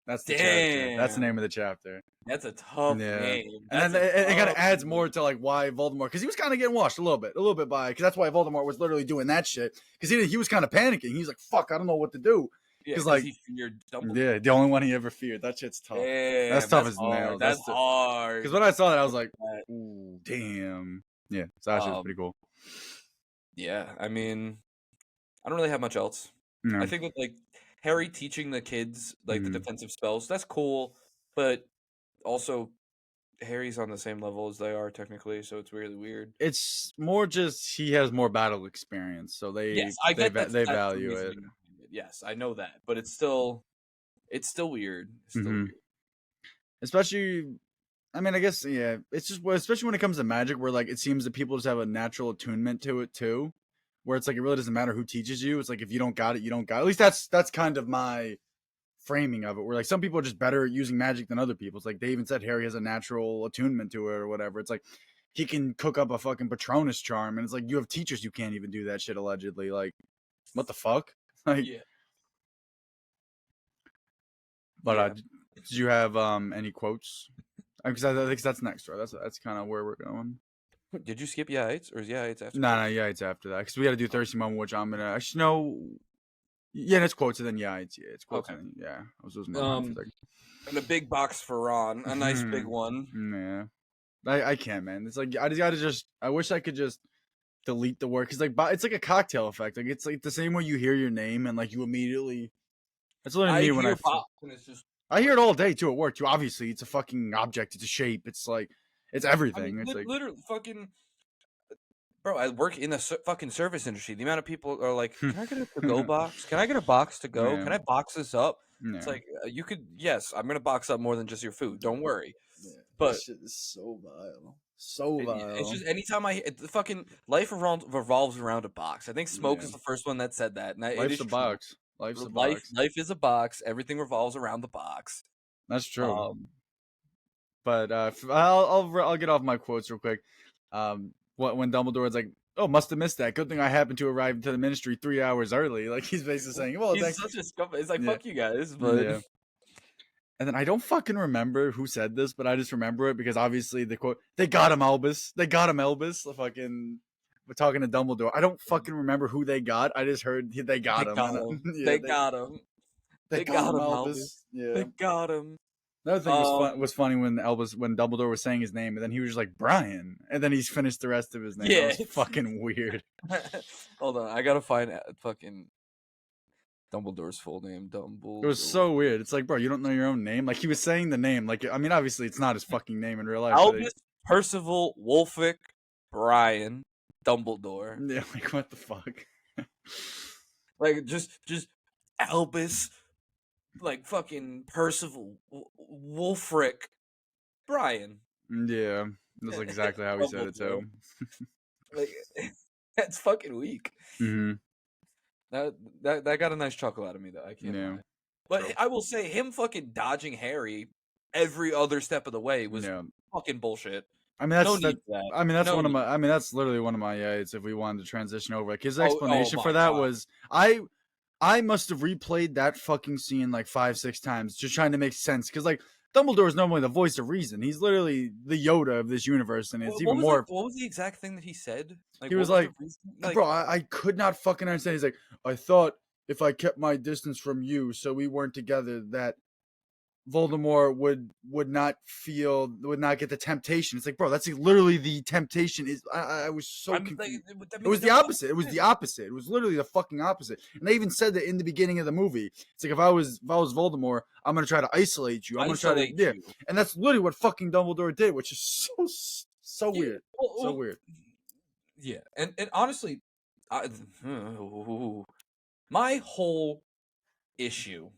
That's the chapter. That's the name of the chapter. That's a tough name. And then it kind of adds more to like why Voldemort, because he was kind of getting washed a little bit by, because that's why Voldemort was literally doing that shit, because he was kind of panicking. He's like, fuck, I don't know what to do. Because like he feared Dumbledore. Yeah, the only one he ever feared. That shit's tough. Damn, that's tough as nails. That's hard. Because when I saw that, I was like, ooh, damn. Yeah, so that shit's pretty cool. Yeah, I mean, I don't really have much else. No. I think that like Harry teaching the kids like the defensive spells, that's cool, but also Harry's on the same level as they are technically, so it's really weird. It's more just he has more battle experience, so Yes, I get they that's the value it. reasoning behind it. Yes, I know that, but it's still weird. It's still Mhm. weird. Especially, I mean, I guess yeah. It's just especially when it comes to magic, where like it seems that people just have a natural attunement to it too, where it's like it really doesn't matter who teaches you. It's like if you don't got it, you don't got it. At least that's kind of my framing of it. Where like some people are just better at using magic than other people. It's like they even said Harry has a natural attunement to it or whatever. It's like he can cook up a fucking Patronus charm, and it's like you have teachers who can't even do that shit allegedly. Like what the fuck? Like, Yeah, but yeah. did you have any quotes? Because I think that's next, right? That's kind of where we're going. Did you skip Yates or is Yates after? No, Quotes? yeah, it's after that because we got to do thirsty moment, which I'm gonna actually no. Yeah, it's quotes and then it's quotes Okay. and then I was losing my mind for a second. And a big box for Ron, a nice big one. Yeah, I can't, man. It's like I just gotta I wish I could just delete the word because like it's like a cocktail effect. Like it's like the same way you hear your name and like you immediately. That's literally I me when hear box and it's just. I hear it all day too at work too. Obviously, it's a fucking object. It's a shape. It's like it's I everything. mean, It's like literally, fucking. Bro, I work in the fucking service industry. The amount of people are like, "Can I get a to-go box? Can I get a box to go? yeah, Can I box this up?" yeah. It's like you could. Yes, I'm gonna box up more than just your food. Don't worry. Yeah, But this shit is so vile. So it's vile. just anytime the fucking life revolves around a box. I think Smoke Yeah. is the first one that said that, and it Life's is a true. box. Life's a box. Life is a box. Everything revolves around the box. That's true. Um, But I'll get off my quotes real quick. When Dumbledore's like, "Oh, must have missed that. Good thing I happened to arrive to the Ministry 3 hours early." Like he's basically saying, "Well, he's thanks." such a scumbag. It's like Yeah, fuck you guys, but yeah. And then I don't fucking remember who said this, but I just remember it because obviously the quote, "They got him, Albus. They got him, Albus." The fucking we're talking to Dumbledore. I don't fucking remember who they got. I just heard they got they him. got him. Yeah, They got him. they They got got him, him, Albus. Albus. Yeah. They got him. Another thing Um, was funny when Dumbledore was saying his name, and then he was just like Brian, and then he's finished the rest of his name. yeah. That was fucking weird. Hold on, I gotta find fucking Dumbledore's full name. It was so weird. It's like, bro, you don't know your own name. Like he was saying the name. Like I mean, obviously it's not his fucking name in real life. Albus Percival Wolfick Brian Dumbledore. Yeah, like what the fuck? Like just Albus, like fucking Percival Wolfric Brian. Yeah, that's exactly how he said it too. Like that's fucking weak. Mm-hmm. That got a nice chuckle out of me though. I can't lie. But True. I will say him fucking dodging Harry every other step of the way was fucking bullshit. I mean, that's No need for that. I mean, that's No one of need. my. I mean, that's literally one of my yates. If we wanted to transition over, like his Oh explanation my for that God. was, I must have replayed that fucking scene like 5-6 times just trying to make sense. Because like Dumbledore is normally the voice of reason. He's literally the Yoda of this universe, and it's What even was more. what was the exact thing that he said? He what was like, the reason? bro, I could not fucking understand. He's like, I thought if I kept my distance from you, so we weren't together, that Voldemort would not get the temptation. It's like, bro, that's like literally the temptation. Is I was so confused. It was the opposite. It was the opposite. It was literally the fucking opposite. And they even said that in the beginning of the movie. It's like if I was Voldemort, I'm gonna try to isolate you. I'm gonna try to you. And that's literally what fucking Dumbledore did, which is so weird. So weird. Yeah, and honestly, my whole issue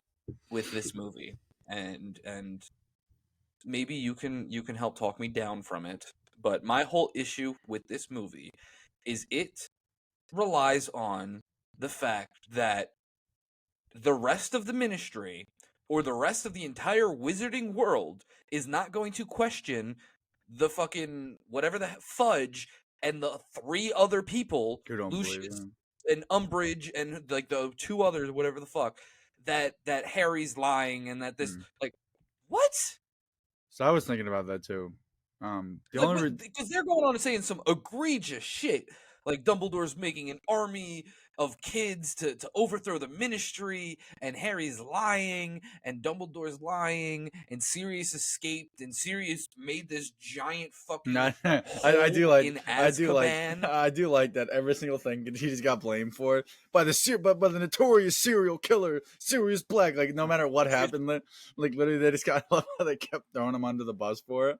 with this movie, and maybe you can help talk me down from it, but my whole issue with this movie is it relies on the fact that the rest of the Ministry or the rest of the entire wizarding world is not going to question the fucking whatever the Fudge and the 3 other people, Lucius and Umbridge and like the 2 others, whatever the fuck, that Harry's lying and that this like what? So I was thinking about that too. Because they're going on and saying some egregious shit. Like Dumbledore's making an army of kids to overthrow the Ministry, and Harry's lying, and Dumbledore's lying, and Sirius escaped, and Sirius made this giant fucking. I do like Azkaban. I do like that every single thing he just got blamed for by the notorious serial killer Sirius Black. Like no matter what happened, like literally they just got I love how they kept throwing him under the bus for it.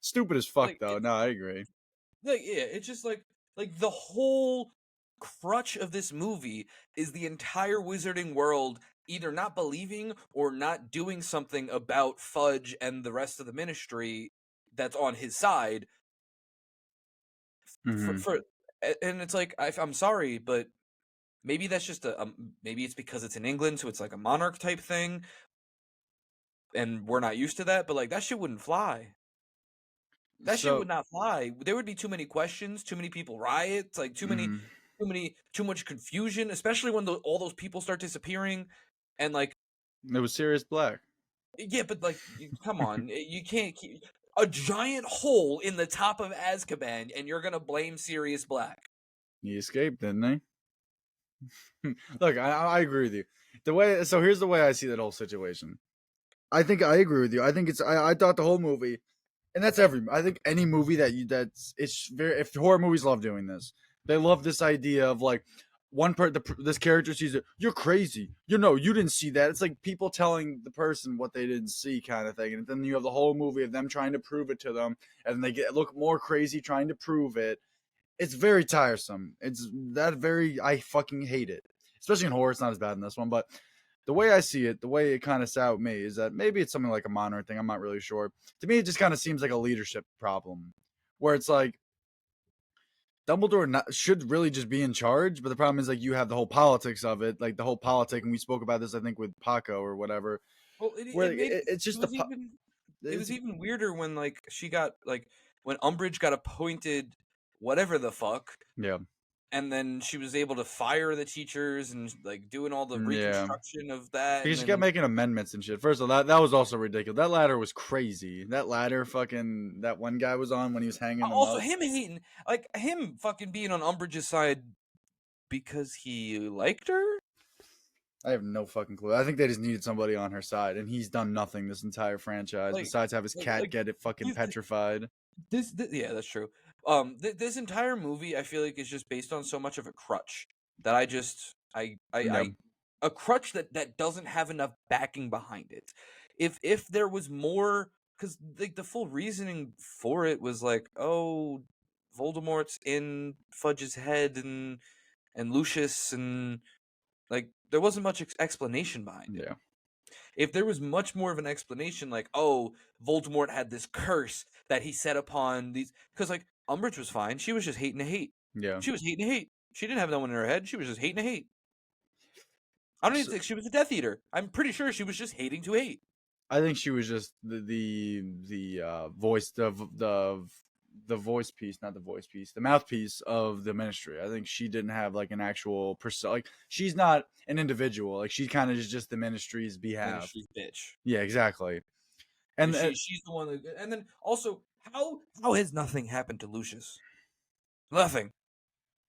Stupid as fuck, Like, though. No, I agree. yeah, it's just like the whole crutch of this movie is the entire wizarding world either not believing or not doing something about Fudge and the rest of the ministry that's on his side Hmm. and it's like I'm sorry, but maybe that's just maybe it's because it's in England, so it's like a monarch type thing, and we're not used to that. But like that shit wouldn't fly. That shit So, would not fly. There would be too many questions, too many people riot, like mhm. too much confusion, especially when all those people start disappearing, and like It was Sirius Black. yeah, but like come on, you can't keep a giant hole in the top of Azkaban, and you're gonna blame Sirius Black. He escaped, didn't he? Look, I agree with you. The way, so here's the way I see that whole situation. I think I agree with you. I think I thought the whole movie, and that's I think any movie it's very, if horror movies love doing this, they love this idea of like this character sees it, you're crazy, you didn't see that. It's like people telling the person what they didn't see, kind of thing, and then you have the whole movie of them trying to prove it to them, and they look more crazy trying to prove it. It's very tiresome. I fucking hate it. Especially in horror, it's not as bad in this one, but the way I see it, the way it kind of sat with me is that maybe it's something like a monitoring thing. I'm not really sure. To me, it just kind of seems like a leadership problem, where it's like Dumbledore should really just be in charge, but the problem is like you have the whole politics of it, like the whole politic, and we spoke about this, I think, with Paco or whatever, Well, where it's just it was even weirder when like she got like when Umbridge got appointed whatever the fuck, yeah, and then she was able to fire the teachers and like doing all the yeah. reconstruction of that, and Because she then kept making amendments and shit. First of all, that was also ridiculous. That ladder was crazy. That ladder, fucking, that one guy was on when he was hanging them also up. him hating like him fucking being on Umbridge's side because he liked her. I have no fucking clue. I think they just needed somebody on her side, and he's done nothing this entire franchise Like, besides have his cat like get it fucking he's petrified. this yeah, that's true. This entire movie I feel like is just based on so much of a crutch that I just Yeah, I a crutch that doesn't have enough backing behind it. If there was more, because like the full reasoning for it was like, oh, Voldemort's in Fudge's head and Lucius, and like there wasn't much explanation behind it. yeah, If there was much more of an explanation, like, oh, Voldemort had this curse that he set upon these, because like Umbridge was fine, she was just hating to hate. yeah. She was hating to hate. She didn't have that one in her head. She was just hating to hate. I don't even So, think she was a Death Eater. I'm pretty sure she was just hating to hate. I think she was just the voice the voice piece, not the voice piece, the mouthpiece of the ministry. I think she didn't have like an actual person. Like she's not an individual. Like she kind of is just the ministry's behalf. Ministry bitch. Yeah, exactly. And And she's the one that, and then also how has nothing happened to Lucius? Nothing.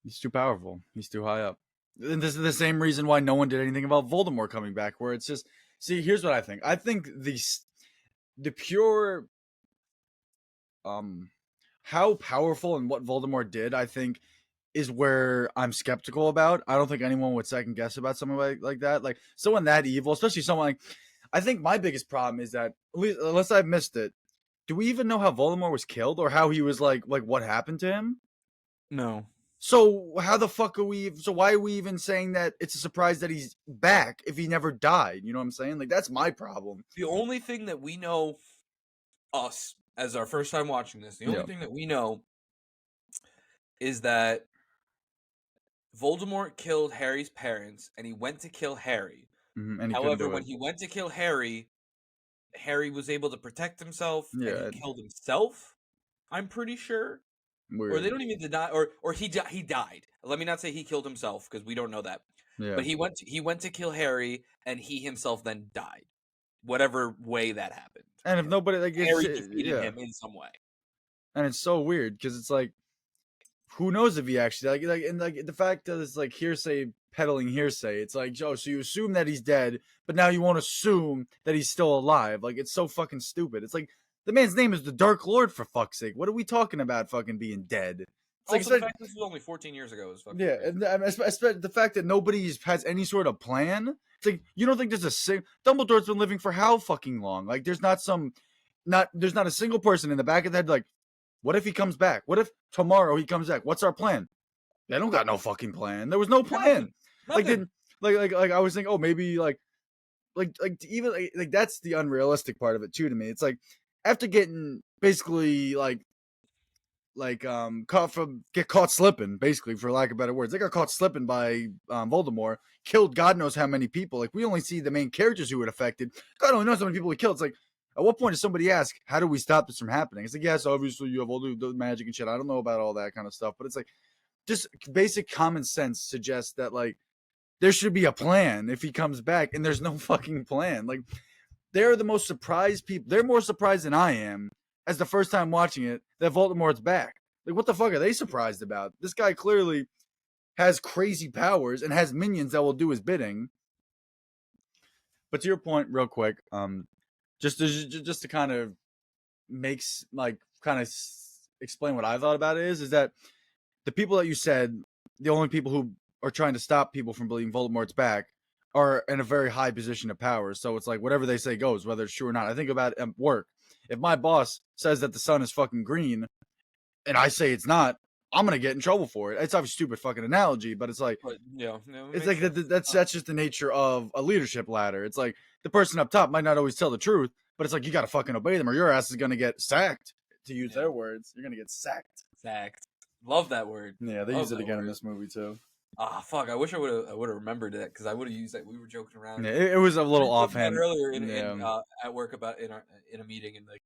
he's too powerful. He's too high up. And this is the same reason why no one did anything about Voldemort coming back. Where it's just, see, here's what I think. I think the pure um how powerful and what Voldemort did, I think, is where I'm skeptical about. I don't think anyone would second guess about something like that. Like someone that evil, especially someone like. I think my biggest problem is that, at least, unless I've missed it, do we even know how Voldemort was killed or how he was like what happened to him? No. So how the fuck are we? So why are we even saying that it's a surprise that he's back if he never died? You know what I'm saying? Like that's my problem. The only thing that we know, us as our first time watching this, the only Yeah. thing that we know is that Voldemort killed Harry's parents and he went to kill Harry. And he couldn't However, do when it. he went to kill Harry, Harry was able to protect himself and he Yeah, killed himself. I'm pretty sure. Or weird. they don't even deny, or he died. Let me not say he killed himself because we don't know that. Yeah, But he went to kill Harry and he himself then died. Whatever way that happened. and if nobody like Harry defeated yeah, him in some way. and it's so weird because it's like, who knows if he actually and like the fact that it's like hearsay peddling hearsay. It's like, oh, so you assume that he's dead, but now you won't assume that he's still alive. Like it's so fucking stupid. It's like the man's name is the Dark Lord, for fuck's sake. What are we talking about? Fucking being dead. It's Also, like the fact this was only 14 years ago is fucking yeah, crazy. and the fact that nobody has any sort of plan. It's like you don't think there's Dumbledore's been living for how fucking long? Like there's not some there's not a single person in the back of their head like, what if he comes back? What if tomorrow he comes back? What's our plan? They don't got no fucking plan. There was no plan. Like Nothing. didn't like I was thinking, oh maybe even like that's the unrealistic part of it too to me. It's like after getting basically get caught slipping, basically, for lack of better words. They got caught slipping by Voldemort, killed God knows how many people. Like, we only see the main characters who it affected. God only knows how many people he killed. It's like, at what point does somebody ask, how do we stop this from happening? It's like, yes, obviously you have all the magic and shit. I don't know about all that kind of stuff, but it's like, just basic common sense suggests that, like, there should be a plan if he comes back, and there's no fucking plan. Like, they're the most surprised people. They're more surprised than I am as the first time watching it that Voldemort's back. Like, what the fuck are they surprised about? This guy clearly has crazy powers and has minions that will do his bidding. But to your point, real quick, just to kind of explain what I thought about it is that the people that you said, the only people who are trying to stop people from believing Voldemort's back are in a very high position of power. So it's like whatever they say goes, whether it's true or not. I think about it at work. If my boss says that the sun is fucking green and I say it's not, I'm gonna get in trouble for it. It's obviously a stupid fucking analogy, but it's like, But yeah, it's like that's just the nature of a leadership ladder. It's like the person up top might not always tell the truth, but it's like you gotta fucking obey them, or your ass is gonna get sacked. To use their words, you're gonna get sacked. Sacked. Love that word. Yeah, they Love use it that again in word. this movie too. Ah, fuck! I wish I would have remembered that because I would have used that. We were joking around. Yeah, it was a little We were joking about offhand. earlier Yeah. at work about in a meeting, and like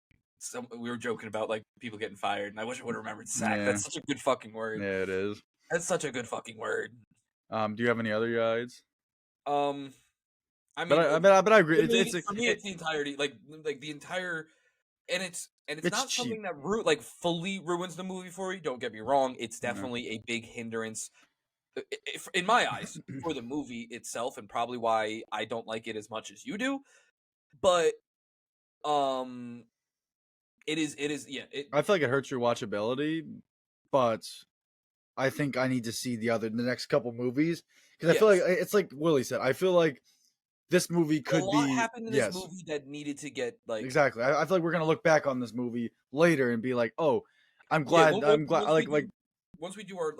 we were joking about like people getting fired, and I wish I would have remembered sack. Yeah. That's such a good fucking word. Yeah, it is. That's such a good fucking word. Do you have any other guides? I mean, But I agree. for me, it's the entirety, like the entire, and it's It's not cheap. something that fully ruins the movie for you. Don't get me wrong; it's definitely a big hindrance, in my eyes, for the movie itself, and probably why I don't like it as much as you do. But it is yeah. I feel like it hurts your watchability, but I think I need to see the next couple movies because I feel like it's like Willie said. I feel like this movie could a lot be happened in this movie that needed to get like exactly. I feel like we're gonna look back on this movie later and be like, oh, I'm Yeah, glad. I'm glad. Once we do our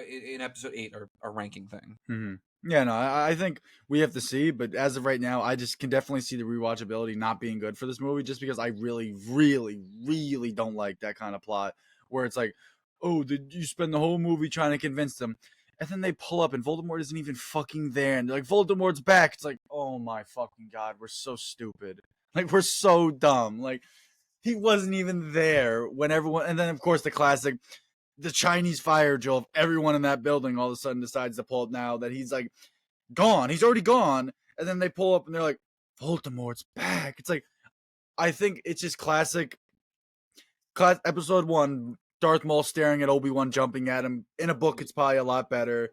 in episode 8 our ranking thing. Mm-hmm. Yeah, no, I think we have to see, but as of right now, I just can definitely see the rewatchability not being good for this movie, just because I really, really, really don't like that kind of plot where it's like, oh, did you spend the whole movie trying to convince them, and then they pull up and Voldemort isn't even fucking there, and they're like, Voldemort's back. It's like, oh my fucking god, we're so stupid, like we're so dumb, like he wasn't even there when everyone, and then of course the classic. The Chinese fire drill of everyone in that building all of a sudden decides to pull up now that he's like gone. He's already gone. And then they pull up and they're like, Voldemort's back. It's like, I think it's just classic episode 1, Darth Maul staring at Obi-Wan, jumping at him. In a book, it's probably a lot better.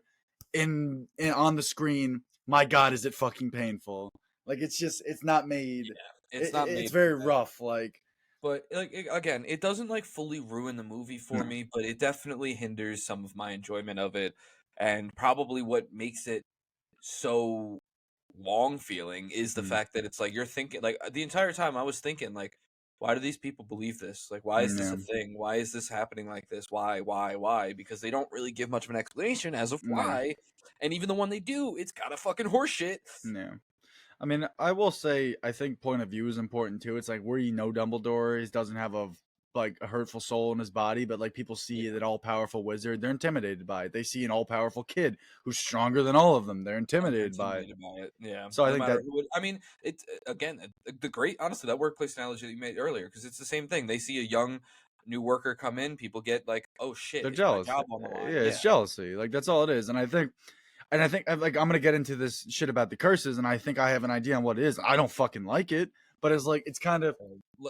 In on the screen, my god, is it fucking painful. Like, it's not made. Yeah, it's not made. It's very rough, like. But again, it doesn't like fully ruin the movie for me, but it definitely hinders some of my enjoyment of it, and probably what makes it so long feeling is the fact that it's like you're thinking like the entire time I was thinking like, why do these people believe this? Like, why is this a thing? Why is this happening like this? Why? Because they don't really give much of an explanation as of why, and even the one they do, it's got a fucking horseshit. Yeah. I mean, I will say, I think point of view is important too. It's like where you know Dumbledore he doesn't have a hurtful soul in his body, but like people see that all powerful wizard, they're intimidated by it. They see an all powerful kid who's stronger than all of them. They're intimidated by it. Yeah. So I think that I mean, it's again the great honestly that workplace analogy that you made earlier because it's the same thing. They see a young new worker come in, people get like, oh shit, they're jealous. My job on the line. Yeah, it's jealousy. Like that's all it is. And I think like I'm gonna get into this shit about the curses, and I think I have an idea on what it is. I don't fucking like it, but it's like it's kind of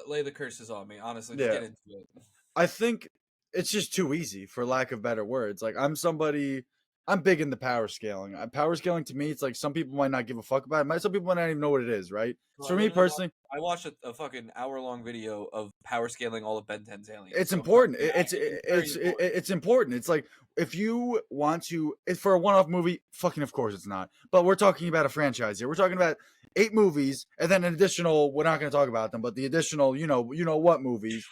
lay the curses on me. Honestly, just get into it. I think it's just too easy, for lack of better words. Like I'm somebody I'm big into power scaling. Power scaling to me, it's like some people might not give a fuck about it. Some people might not even know what it is, right? Bro, So I for me literally personally, I watched a fucking hour-long video of power scaling all of Ben 10's aliens. it's So, important. yeah, very important. It's important. It's like if you want to, for a one-off movie, fucking of course it's not. But we're talking about a franchise here. We're talking about 8 movies and then an additional. We're not going to talk about them, but the additional, you know what movies.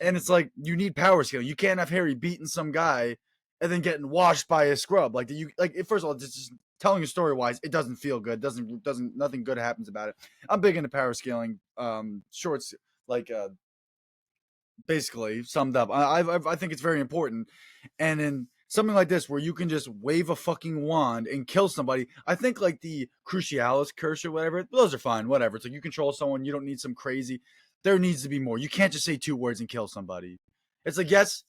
And it's like you need power scaling. You can't have Harry beating some guy and then getting washed by a scrub. Like you, like first of all, just telling a story wise, it doesn't feel good. Doesn't nothing good happens about it. I'm big into power scaling. Shorts like basically summed up. I think it's very important. And in something like this, where you can just wave a fucking wand and kill somebody, I think like the Crucialis curse or whatever, those are fine. Whatever. It's like you control someone. You don't need some crazy. There needs to be more. You can't just say 2 words and kill somebody. It's like, yes,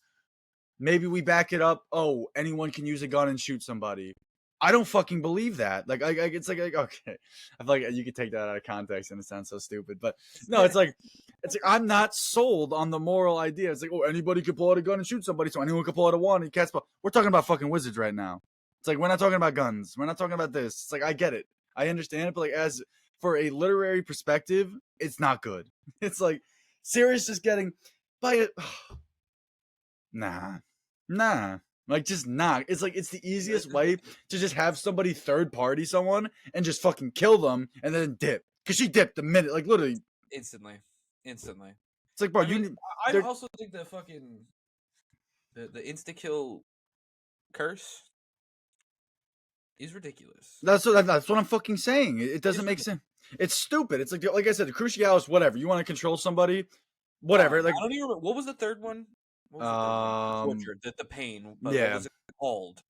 maybe we back it up. Oh, anyone can use a gun and shoot somebody. I don't fucking believe that. Like, it's like okay, I feel like you could take that out of context and it sounds so stupid. But no, it's like I'm not sold on the moral idea. It's like, oh, anybody could pull out a gun and shoot somebody, so anyone could pull out a wand and cast. We're talking about fucking wizards right now. It's like we're not talking about guns. We're not talking about this. It's like I get it, I understand it, but like as for a literary perspective, it's not good. It's like Sirius just getting by it. Nah. Like, just not. It's like, it's the easiest way to just have somebody third party someone and just fucking kill them and then dip. Because she dipped the minute, like, literally. Instantly. It's like, bro, I also think that fucking the insta kill curse is ridiculous. That's what I'm fucking saying. It doesn't make sense. It's stupid. It's like I said, the Crucialis, whatever. You want to control somebody, whatever. Like, I don't even remember. What was the third one? What was the third one? The pain. But yeah. What was it called?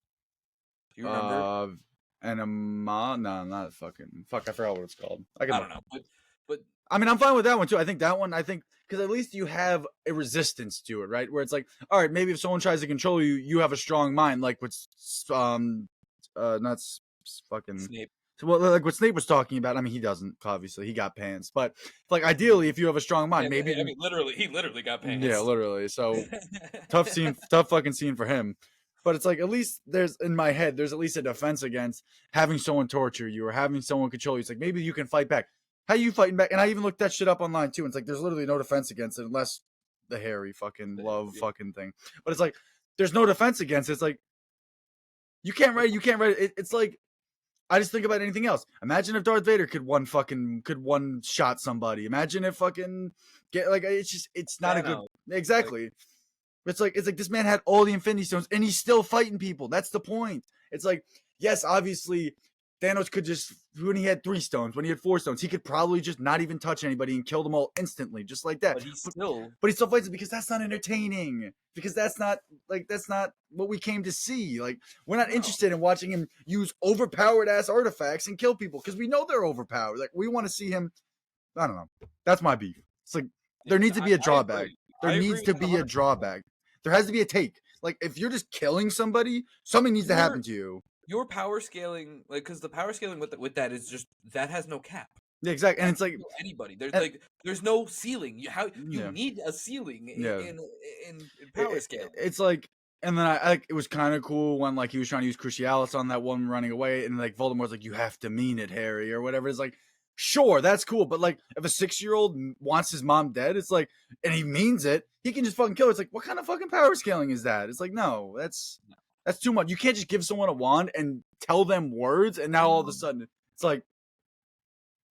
Do you remember? Enema? No, not fucking. Fuck, I forgot what it's called. I don't know. But I mean, I'm fine with that one too. I think that one, because at least you have a resistance to it, right? Where it's like, all right, maybe if someone tries to control you, you have a strong mind, like what's not fucking Snape. Well, like what Snape was talking about. I mean, he doesn't, obviously, he got pants, but like ideally, if you have a strong mind, maybe. I mean, he literally got pants. Yeah, literally. So tough fucking scene for him. But it's like, at least there's in my head, there's at least a defense against having someone torture you or having someone control you. It's like maybe you can fight back. How you fighting back? And I even looked that shit up online too. And it's like there's literally no defense against it unless the Harry fucking love fucking thing. But it's like there's no defense against it. It's like you can't write it. It's like I just think about anything else. Imagine if Darth Vader could one shot somebody. Imagine if fucking it's not a good exactly. It's like this man had all the Infinity Stones and he's still fighting people. That's the point. It's like, yes, obviously Thanos could just, when he had 3 stones, when he had 4 stones, he could probably just not even touch anybody and kill them all instantly, just like that. But he still fights it because that's not entertaining. Because that's not what we came to see. Like, we're not interested in watching him use overpowered ass artifacts and kill people because we know they're overpowered. Like, we want to see him. I don't know. That's my beef. It's like there needs to be a drawback. There needs to be a drawback. There has to be a take. Like, if you're just killing somebody, something needs to happen to you. Your power scaling, like, because the power scaling with that is just that has no cap. Yeah, exactly. And it's like anybody. There's no ceiling. You need a ceiling in power scaling. It's like, and then it was kind of cool when like he was trying to use Crucialis on that one running away, and like Voldemort's like, "You have to mean it, Harry," or whatever. It's like, sure, that's cool, but like if a 6-year-old wants his mom dead, it's like, and he means it, he can just fucking kill her. It's like, what kind of fucking power scaling is that? It's like, no, that's too much. You can't just give someone a wand and tell them words, and now all of a sudden it's like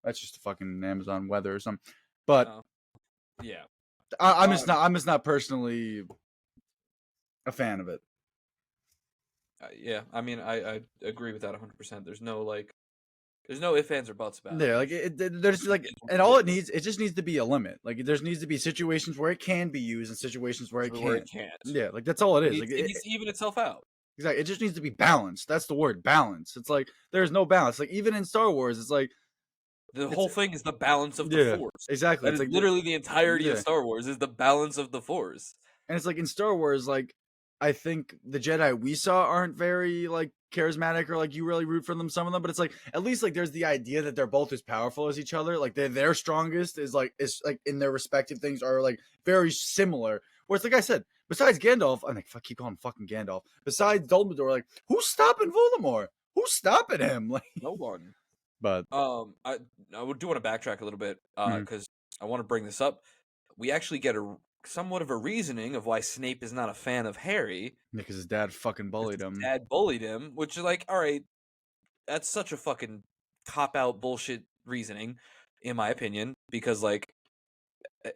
that's just a fucking Amazon weather or something. But yeah, I'm just not personally a fan of it. Yeah, I mean, I agree with that 100%. There's no ifs, ands, or buts about it. Yeah, like there's like, and all it just needs to be a limit. Like there needs to be situations where it can be used and situations where it can't. Yeah, like that's all it is. It needs to even itself out. Exactly. It just needs to be balanced. That's the word, balance. It's like there's no balance. Like even in Star Wars, it's like the whole thing is the balance of the Force. Exactly. That is like literally the entirety of Star Wars is the balance of the Force. And it's like in Star Wars, like I think the Jedi we saw aren't very like charismatic or like you really root for them, some of them, but it's like at least like there's the idea that they're both as powerful as each other. Like their strongest is like in their respective things are like very similar. Whereas, like I said, besides Gandalf, I'm like, fuck, keep calling him fucking Gandalf. Besides Dumbledore, like, who's stopping Voldemort? Who's stopping him? Like, No one. but I do want to backtrack a little bit Mhm. because I want to bring this up. We actually get somewhat of a reasoning of why Snape is not a fan of Harry. because his dad fucking 'Cause bullied his him. dad bullied him, which is like, all right, that's such a fucking cop out bullshit reasoning, in my opinion. Because like,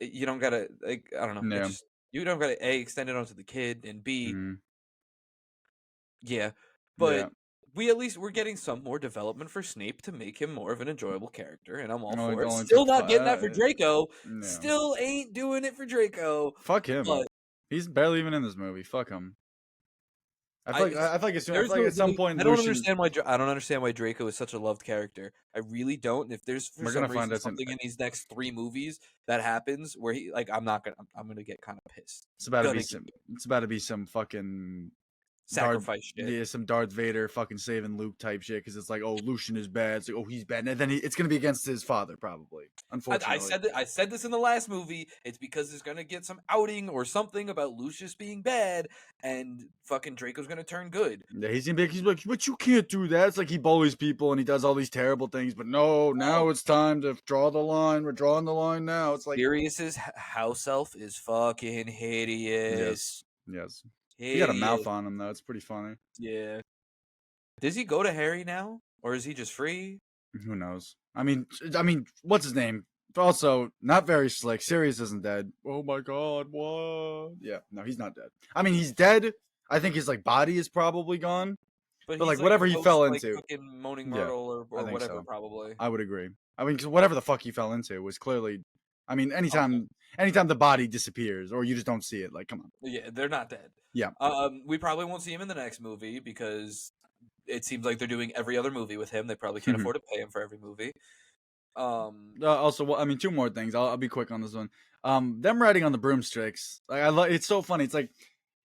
you don't gotta like, I don't know, Yeah. you don't gotta A, extend it onto the kid, and B, Mhm. yeah, Yeah. but we're getting some more development for Snape to make him more of an enjoyable character, and I'm all Only, for it. only Still took not getting that for five. Draco. Yeah. Still ain't doing it for Draco. Fuck him. But He's barely even in this movie. Fuck him. I feel like as soon, I there's feel like at some point I don't Lucian. understand why I don't understand why Draco is such a loved character. I really don't. If there's for We're some gonna find reason out soon. something in these next 3 movies that happens where he like I'm gonna get kind of pissed. It's about to Gonna be some. It's about to be some fucking sacrifice shit. Yeah, some Darth Vader fucking saving Luke type shit. Because it's like, oh, Lucian is bad. It's like, oh, he's bad, and then it's gonna be against his father probably. Unfortunately, I said this in the last movie. It's because there's gonna get some outing or something about Lucius being bad, and fucking Draco's gonna turn good. Yeah, he's like, but you can't do that. It's like he bullies people and he does all these terrible things. But no, now it's time to draw the line. We're drawing the line now. It's like Sirius's house elf is fucking hideous. yes. He Hideous. got a mouth on him though. It's pretty funny. Yeah. Does he go to Harry now, or is he just free? Who knows? I mean, what's his name? Also, not very slick. Sirius isn't dead. Oh my god, what? Yeah, no, he's not dead. I mean, he's dead. I think his like body is probably gone. But But he's like whatever a he ghost, fell like, into, fucking Moaning yeah, Myrtle I or think whatever, so. probably. I would agree. I mean, 'cause whatever the fuck he fell into was clearly. I mean, Okay. anytime the body disappears or you just don't see it, like, come on. Yeah, they're not dead. Yeah. We probably won't see him in the next movie because it seems like they're doing every other movie with him. They probably can't afford to pay him for every movie. Also, well, I mean, two more things. I'll be quick on this one. Them riding on the broomsticks. Like, it's so funny. It's like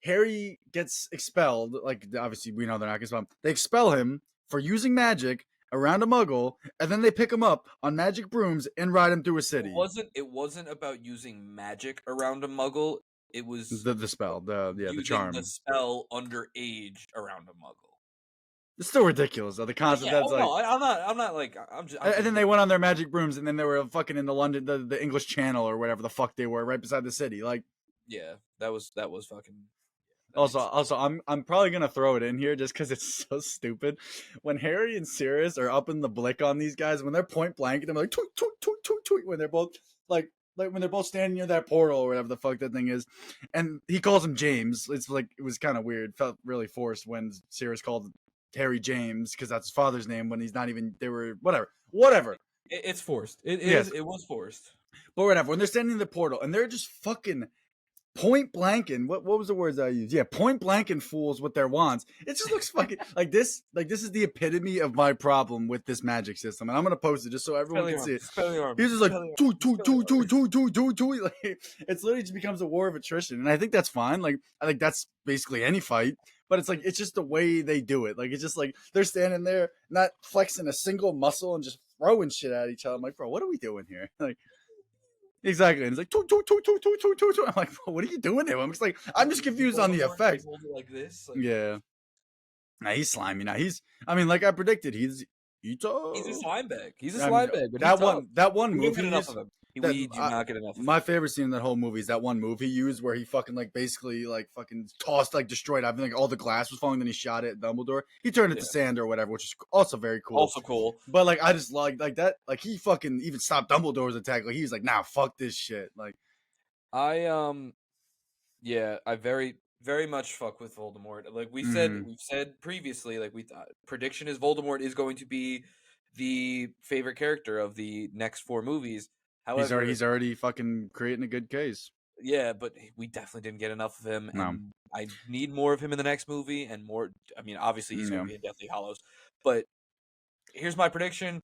Harry gets expelled. Like, obviously, we know they're not expelled. They expel him for using magic around a Muggle, and then they pick him up on magic brooms and ride him through a city. It wasn't about using magic around a Muggle. It was The spell, the using charm. the spell underage around a Muggle. It's still ridiculous though. The concept that's like. No, I'm not like I'm just. And then they went on their magic brooms, and then they were fucking in the London, the English Channel or whatever the fuck they were, right beside the city. Like, yeah, that was fucking. also, I'm probably gonna throw it in here just because it's so stupid. When Harry and Sirius are up in the blick on these guys, when they're point blank, they're like tweet tweet tweet tweet tweet when they're both like when they're both standing near that portal or whatever the fuck that thing is, and he calls him James. It's like it was kind of weird, felt really forced when Sirius called Harry James because that's his father's name when he's not even. They were whatever. It's forced. It was forced. But whatever. When they're standing in the portal and they're just fucking point blanking. What was the words I used? Yeah, point blanking fools with their wands. It just looks fucking like this. Like this is the epitome of my problem with this magic system, and I'm gonna post it just so everyone can see it. He's just like two. Like it's literally just becomes a war of attrition, and I think that's fine. Like I think that's basically any fight. But it's like it's just the way they do it. Like it's just like they're standing there, not flexing a single muscle and just throwing shit at each other. I'm like, bro, what are we doing here? Like. Exactly, and it's like two. I'm like, what are you doing there? I'm just confused on the effects. Like this, Yeah, nah, he's slimy. Now I mean, like I predicted, he's a slime bag. He's a I mean, slime bag. But that one we movie. didn't get enough of him. We do not get enough of him. My favorite scene in that whole movie is that one move he used where he fucking like basically like fucking tossed like destroyed. I think like all the glass was falling. Then he shot it at Dumbledore. He turned it to sand or whatever, which is also very cool. Also cool. But like I just like that. Like he fucking even stopped Dumbledore's attack. Like he was like, nah, fuck this shit. Like I very very much fuck with Voldemort. Like we've said previously, like prediction is Voldemort is going to be the favorite character of the next 4 movies. However, he's already fucking creating a good case. Yeah, but we definitely didn't get enough of him. No. And I need more of him in the next movie and more. I mean, obviously he's going to be in Deathly Hallows, but here's my prediction.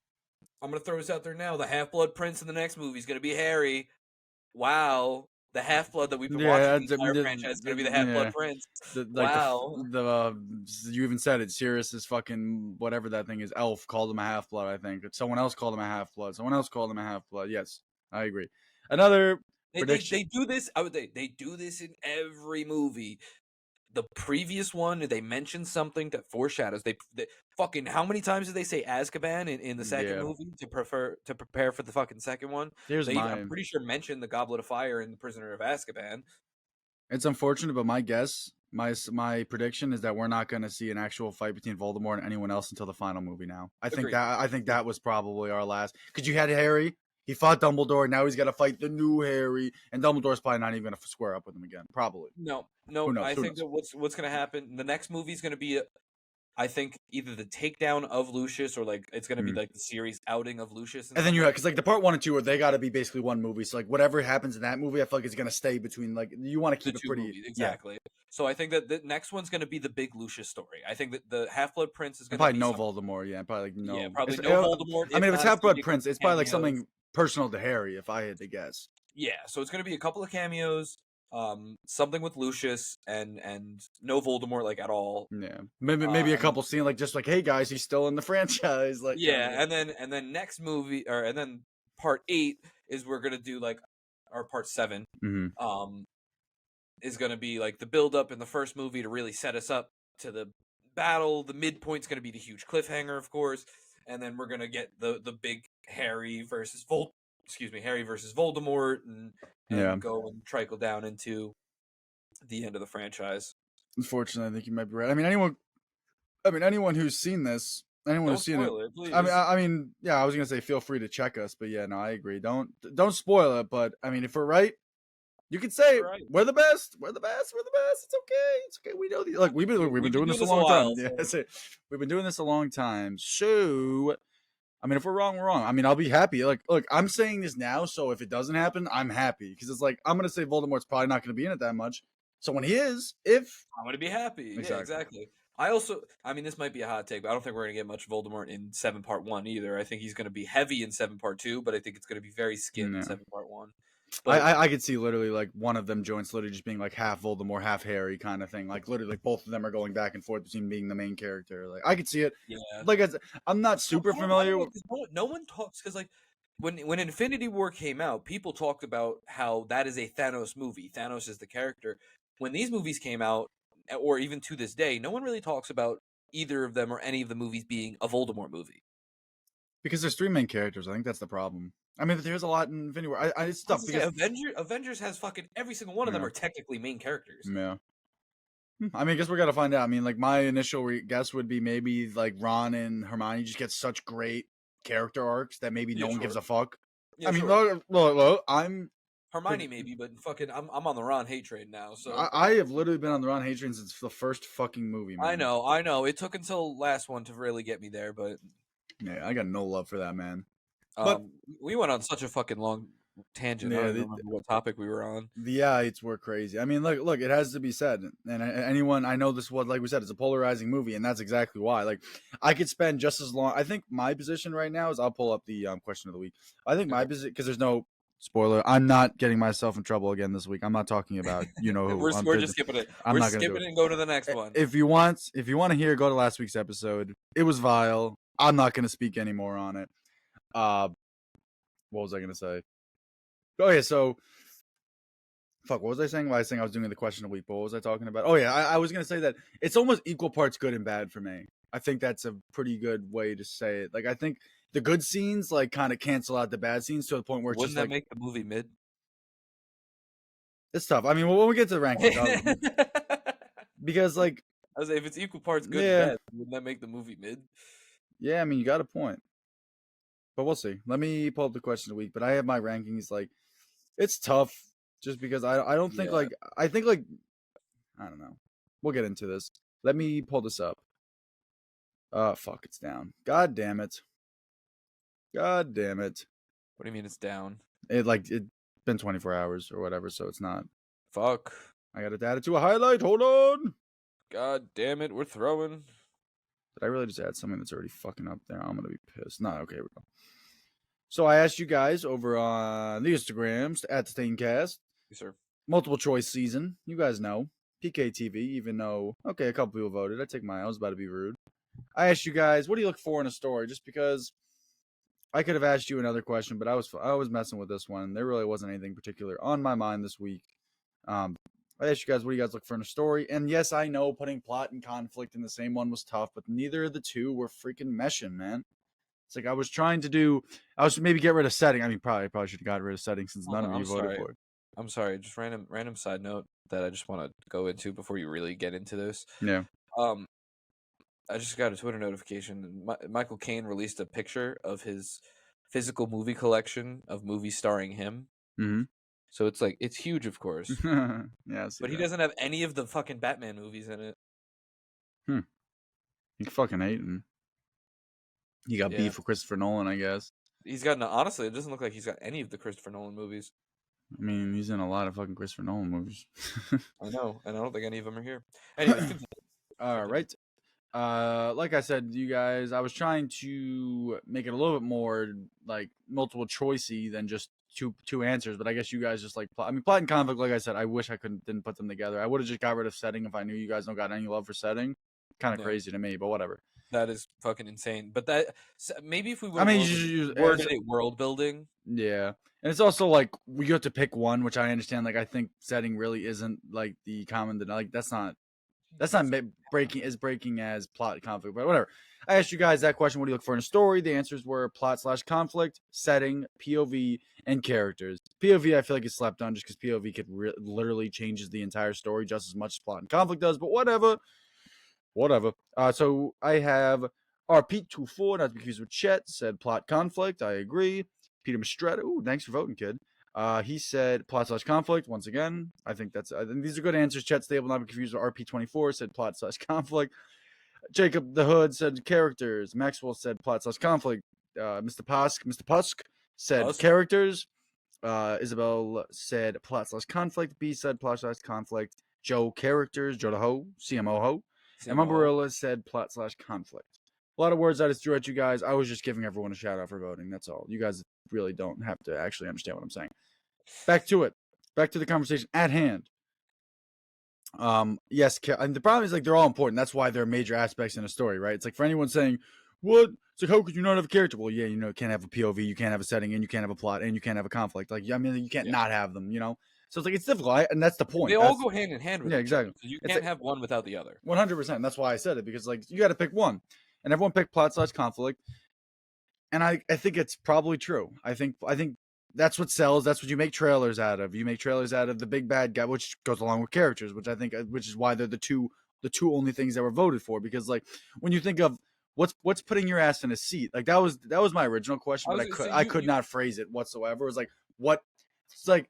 I'm going to throw this out there now. The Half-Blood Prince in the next movie is going to be Harry. Wow. The Half-Blood that we've been watching the entire franchise is going to be the Half-Blood Prince. Wow. You even said it. Sirius is fucking whatever that thing is. Elf called him a Half-Blood, I think. Someone else called him a Half-Blood. Someone else called him a Half-Blood. Yes, I agree. Another Prediction. They do this. They do this in every movie. The previous one, they mentioned something that foreshadows. They fucking how many times did they say Azkaban in the second Yeah. movie to prepare for the fucking second one? Here's I'm mine. pretty sure mentioned the Goblet of Fire in the Prisoner of Azkaban. It's unfortunate, but my guess, my prediction is that we're not going to see an actual fight between Voldemort and anyone else until the final movie. Now, I think Agreed. that was probably our last, because you had Harry. He fought Dumbledore. Now he's got to fight the new Harry, and Dumbledore's probably not even going to square up with him again. Probably. No, Who knows? I Who think knows? that what's gonna happen. The next movie is gonna be, I think, either the takedown of Lucius or like it's gonna be Mhm. like the series outing of Lucius. And then you have, because like the part 1 and 2 are, they got to be basically one movie. So like whatever happens in that movie, I feel like it's going to stay between, like, you want to the keep it two pretty movies exactly. So I think that the next one's gonna be the big Lucius story. I think that the Half Blood Prince is And gonna probably be no something. Voldemort. Yeah, probably like no. Yeah, probably It's- no Voldemort. I mean, if it's not, Half gonna Blood be a Prince, couple it's probably like cameos. something personal to Harry, if I had to guess. Yeah, so it's gonna be a couple of cameos, something with Lucius and no Voldemort like at all. Yeah, maybe a And couple scene, like, just like, hey guys, he's still in the franchise. Like, yeah, and then next movie and then part 8 is we're gonna do like or part 7 hmm is gonna be like the build up in the first movie to really set us up to the battle. The midpoint's gonna be the huge cliffhanger, of course, and then we're gonna get the big Harry versus Voldemort, and Yeah. go and trickle down into the end of the franchise. Unfortunately, I think you might be right. Anyone who's seen this, anyone Don't who's seen it. spoil it, please. I mean, yeah, I was gonna say feel free to check us, but yeah, no, I agree. Don't spoil it. But I mean, if we're right, you can say We're right. we're the best. We're the best. We're the best. It's okay. It's okay. We know the, like we've been doing this a long time. Yeah, that's it. We've been doing this a long time. So, I mean, if we're wrong, we're wrong. I mean, I'll be happy. Like, look, I'm saying this now, so if it doesn't happen, I'm happy, because it's like I'm gonna say Voldemort's probably not gonna be in it that much. So when he is, if I'm gonna be happy. Exactly. Yeah, exactly. I mean, this might be a hot take, but I don't think we're gonna get much Voldemort in 7 Part 1 either. I think he's gonna be heavy in 7 Part 2, but I think it's gonna be very skim No. in 7 Part 1. But I could see literally like one of them joints literally just being like half Voldemort, half Harry kind of thing. Like literally, like both of them are going back and forth between being the main character. Like I could see it. yeah, Like I'm not super familiar. with no one talks because like when Infinity War came out, people talked about how that is a Thanos movie. Thanos is the character. When these movies came out, or even to this day, no one really talks about either of them or any of the movies being a Voldemort movie. Because there's 3 main characters. I think that's the problem. I mean, there's a lot in Infinity War. It's tough because Avengers has fucking every single one of them Yeah. are technically main characters. yeah. I mean, I guess we got to find out. I mean, like my initial guess would be maybe like Ron and Hermione just get such great character arcs that maybe no Yeah, one gives sure. a fuck. Yeah, I mean, sure. look, I'm Hermione maybe, but fucking I'm on the Ron hate train now. So I have literally been on the Ron hate train since the first fucking movie. Man. I know. It took until last one to really get me there, but Yeah, I got no love for that, man. we went on such a fucking long tangent. I don't even remember what topic we were on. The eights were crazy. I mean, look, it has to be said, and anyone I know this was, like we said, it's a polarizing movie, and that's exactly why. Like, I could spend just as long. I think my position right now is I'll pull up the question of the week. I think my position, because there's no spoiler. I'm not getting myself in trouble again this week. I'm not talking about who. we're just skipping it. I'm we're not gonna do skipping it. it and go to the next one. If you want to hear, go to last week's episode. It was vile. I'm not gonna speak anymore on it. What was I gonna say? Oh yeah, so fuck. What was I saying? Well, I was saying I was doing the question of the week. But what was I talking about? Oh yeah, I was gonna say that it's almost equal parts good and bad for me. I think that's a pretty good way to say it. Like I think the good scenes like kind of cancel out the bad scenes to the point where it's Wouldn't just that like make the movie mid? it's tough. I mean, when we get to the rankings, because like I was like, if it's equal parts good Yeah. and bad, wouldn't that make the movie mid? yeah, I mean you got a point. But we'll see. Let me pull up the question of the week. But I have my rankings. Like it's tough just because I don't think Yeah. I don't know. We'll get into this. Let me pull this up. Fuck, it's down. God damn it. God damn it. What do you mean it's down? It's been 24 hours or whatever, so it's not. Fuck. I got to add it to a highlight. Hold on. God damn it, we're throwing. Did I really just add something that's already fucking up there? I'm gonna be pissed. No, okay, we go. So I asked you guys over on the Instagrams at Staincast, Yes, sir. multiple choice season. You guys know PKTV. Even though a couple people voted, I take mine. I was about to be rude. I asked you guys, what do you look for in a story? Just because I could have asked you another question, but I was messing with this one. There really wasn't anything particular on my mind this week. I asked you guys, what do you guys look for in a story? And yes, I know putting plot and conflict in the same one was tough, but neither of the two were freaking meshing, man. It's like I was maybe get rid of setting. I mean, probably should have got rid of setting since none of you voted for it. I'm sorry. Just random side note that I just want to go into before you really get into this. Yeah. I just got a Twitter notification. Michael Caine released a picture of his physical movie collection of movies starring him. Mm-hmm. So it's huge, of course. Yeah, but he doesn't have any of the fucking Batman movies in it. You fucking hating. He got beef with Christopher Nolan, I guess. He's got honestly, it doesn't look like he's got any of the Christopher Nolan movies. I mean, he's in a lot of fucking Christopher Nolan movies. I know, and I don't think any of them are here. Anyways, all right. Like I said, you guys, I was trying to make it a little bit more like multiple choicey than just two answers, but I guess you guys just like plot. I mean, plot and conflict. Like I said, I wish I didn't put them together. I would have just got rid of setting if I knew you guys don't got any love for setting. Kind of crazy to me, but whatever. That is fucking insane. But maybe if we would, worded it world building. Yeah, and it's also like you have to pick one, which I understand. Like I think setting really isn't like the common. Like that's not breaking as plot conflict, but whatever. I asked you guys that question. What do you look for in a story? The answers were plot/conflict, setting, POV, and characters. POV I feel like is slept on just because POV could literally changes the entire story just as much as plot and conflict does. But whatever. So I have Pete24, not to be confused with Chet, said plot conflict. I agree. Peter Mistretta, ooh, thanks for voting, kid. He said plot/conflict once again. I think these are good answers. Chet Stable, not to be confused with RP24, said plot/conflict. Jacob the Hood said characters. Maxwell said plot/conflict. Mr. Pusk said characters. Isabel said plot/conflict. B said plot/conflict. Joe characters. Joe the Ho, CMO Ho. And Mumbarilla said plot/conflict. A lot of words I just threw at you guys. I was just giving everyone a shout out for voting. That's all. You guys really don't have to actually understand what I'm saying. Back to it. Back to the conversation at hand. Yes, and the problem is like they're all important. That's why they're major aspects in a story, right? It's like for anyone saying, "What?" It's like, how could you not have a character? Well, yeah, you can't have a POV, you can't have a setting, and you can't have a plot, and you can't have a conflict. Like, I mean, you can't not have them, So it's like it's difficult, and that's the point. They all go hand in hand with each exactly. other. So you can't have one without the other. 100%. That's why I said it, because like you got to pick one, and everyone picked plot/conflict, and I think it's probably true. I think that's what sells. That's what you make trailers out of. You make trailers out of the big bad guy, which goes along with characters, which is why they're the two only things that were voted for. Because like when you think of what's putting your ass in a seat, like that was my original question, but I could not phrase it whatsoever. It was like what it's like.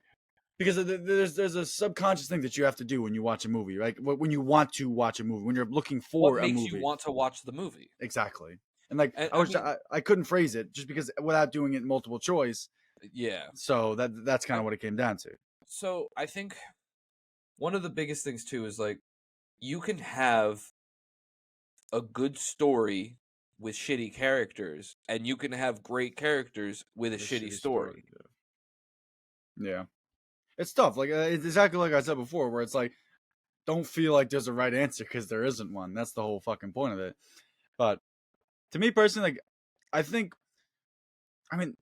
Because there's a subconscious thing that you have to do when you watch a movie, right? When you want to watch a movie, when you're looking for a movie. What makes you want to watch the movie? Exactly. And like I couldn't phrase it just because without doing it multiple choice. Yeah. So that's kind of what it came down to. So I think one of the biggest things too is like you can have a good story with shitty characters, and you can have great characters with a shitty story. Yeah. It's tough. Like it's exactly like I said before, where it's like, don't feel like there's a right answer because there isn't one. That's the whole fucking point of it. But to me personally, like, I think if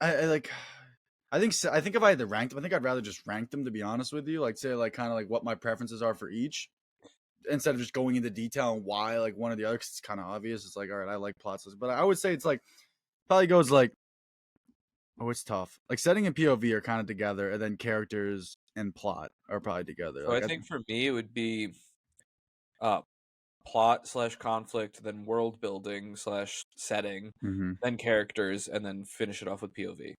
I had to rank them, I think I'd rather just rank them, to be honest with you. Like say like kind of like what my preferences are for each, instead of just going into detail on why like one or the other. Cause it's kind of obvious. It's like, all right, I like plots, but I would say it's like probably goes like. Oh, it's tough. Like setting and POV are kind of together, and then characters and plot are probably together. So like, I think for me it would be plot/conflict, then world building / setting, then characters, and then finish it off with POV.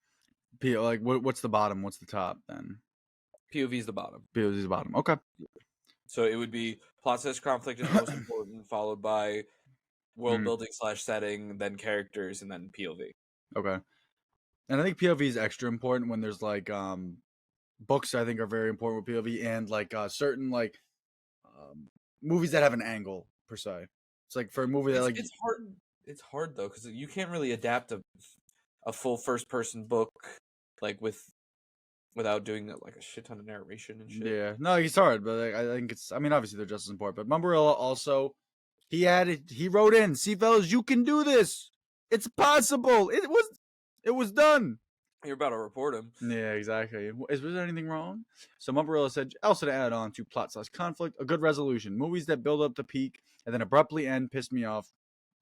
Like what's the bottom? What's the top then? POV is the bottom. POV is the bottom. Okay. So it would be plot/conflict is most important, followed by world building / setting, then characters, and then POV. Okay. And I think POV is extra important when there's like books. I think are very important with POV, and like certain like movies that have an angle per se. It's like for a movie that like it's hard. It's hard though because you can't really adapt a full first person book like without doing like a shit ton of narration and shit. Yeah, no, it's hard, but like, I think it's. I mean, obviously they're just as important. But Mumbarilla also he wrote in, "See, fellas, you can do this. It's possible. It was." It was done. You're about to report him. Yeah, exactly. Was there anything wrong? So Mumbarella said, also to add on to plot/conflict, a good resolution. Movies that build up to peak and then abruptly end piss me off.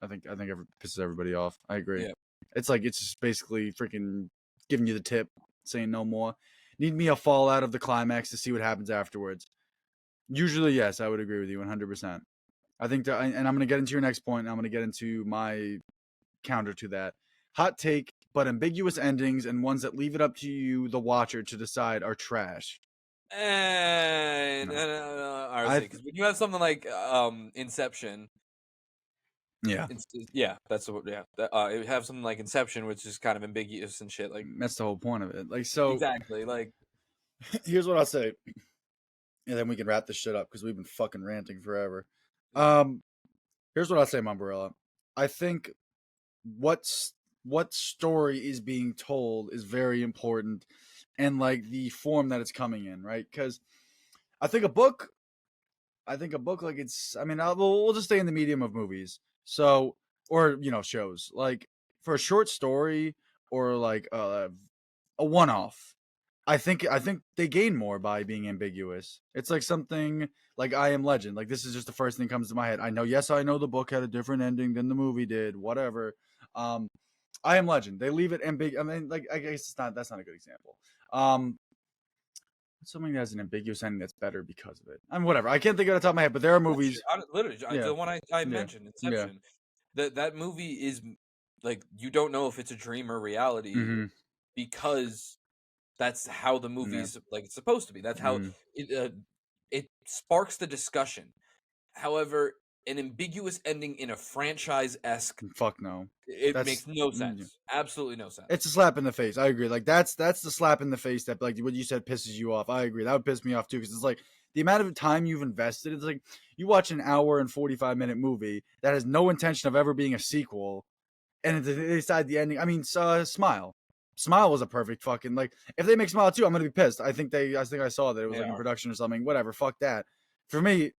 I think it pisses everybody off. I agree. Yeah. It's like it's just basically freaking giving you the tip, saying no more. Need me a fallout of the climax to see what happens afterwards. Usually, yes, I would agree with you 100%. I think that, and I'm going to get into your next point. I'm going to get into my counter to that. Hot take, but ambiguous endings and ones that leave it up to you, the watcher, to decide are trash. And No. honestly, because when you have something like Inception, Yeah, yeah, that's what. Yeah, you have something like Inception, which is kind of ambiguous and shit. Like that's the whole point of it. Like, so exactly, like here's what I'll say, and then we can wrap this shit up because we've been fucking ranting forever. Here's what I'll say, Mumbarella. I think what story is being told is very important, and like the form that it's coming in, right? Because I think a book like it's. I mean, we'll just stay in the medium of movies. So, or shows. Like for a short story or like a one-off, I think they gain more by being ambiguous. It's like something like I Am Legend. Like this is just the first thing that comes to my head. I know the book had a different ending than the movie did. Whatever. I Am Legend. They leave it ambiguous. I mean, like I guess that's not a good example. Something that has an ambiguous ending that's better because of it. I mean, whatever. I can't think of it off the top of my head, but there are movies. Literally, Yeah. the one I mentioned, Inception. That movie is like you don't know if it's a dream or reality because that's how the movie's like it's supposed to be. That's how it sparks the discussion. However, an ambiguous ending in a franchise-esque, Fuck no. it makes no sense. Absolutely no sense. It's a slap in the face. I agree. Like that's the slap in the face that like what you said pisses you off. I agree. That would piss me off too because it's like the amount of time you've invested. It's like you watch an hour and 45-minute movie that has no intention of ever being a sequel, and they decide the ending. I mean, Smile. Smile was a perfect fucking like. If they make Smile 2, I'm gonna be pissed. I think I saw that it was like in production or something. Whatever. Fuck that. For me,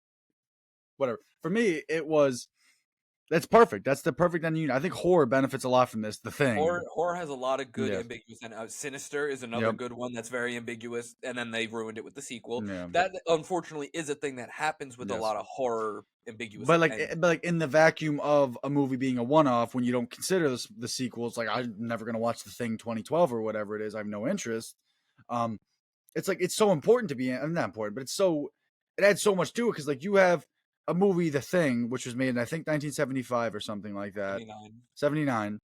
whatever. For me, it was. That's perfect. That's the perfect ending. I think horror benefits a lot from this. The Thing. Horror has a lot of good ambiguous, and Sinister is another good one that's very ambiguous. And then they ruined it with the sequel. Yeah. That unfortunately is a thing that happens with a lot of horror ambiguous. But like in the vacuum of a movie being a one-off, when you don't consider the sequels, like I'm never gonna watch The Thing 2012 or whatever it is. I have no interest. It's like it's so important to be. I'm not important, but it adds so much to it because like you have a movie, The Thing, which was made in I think 1975 or something like that, 79,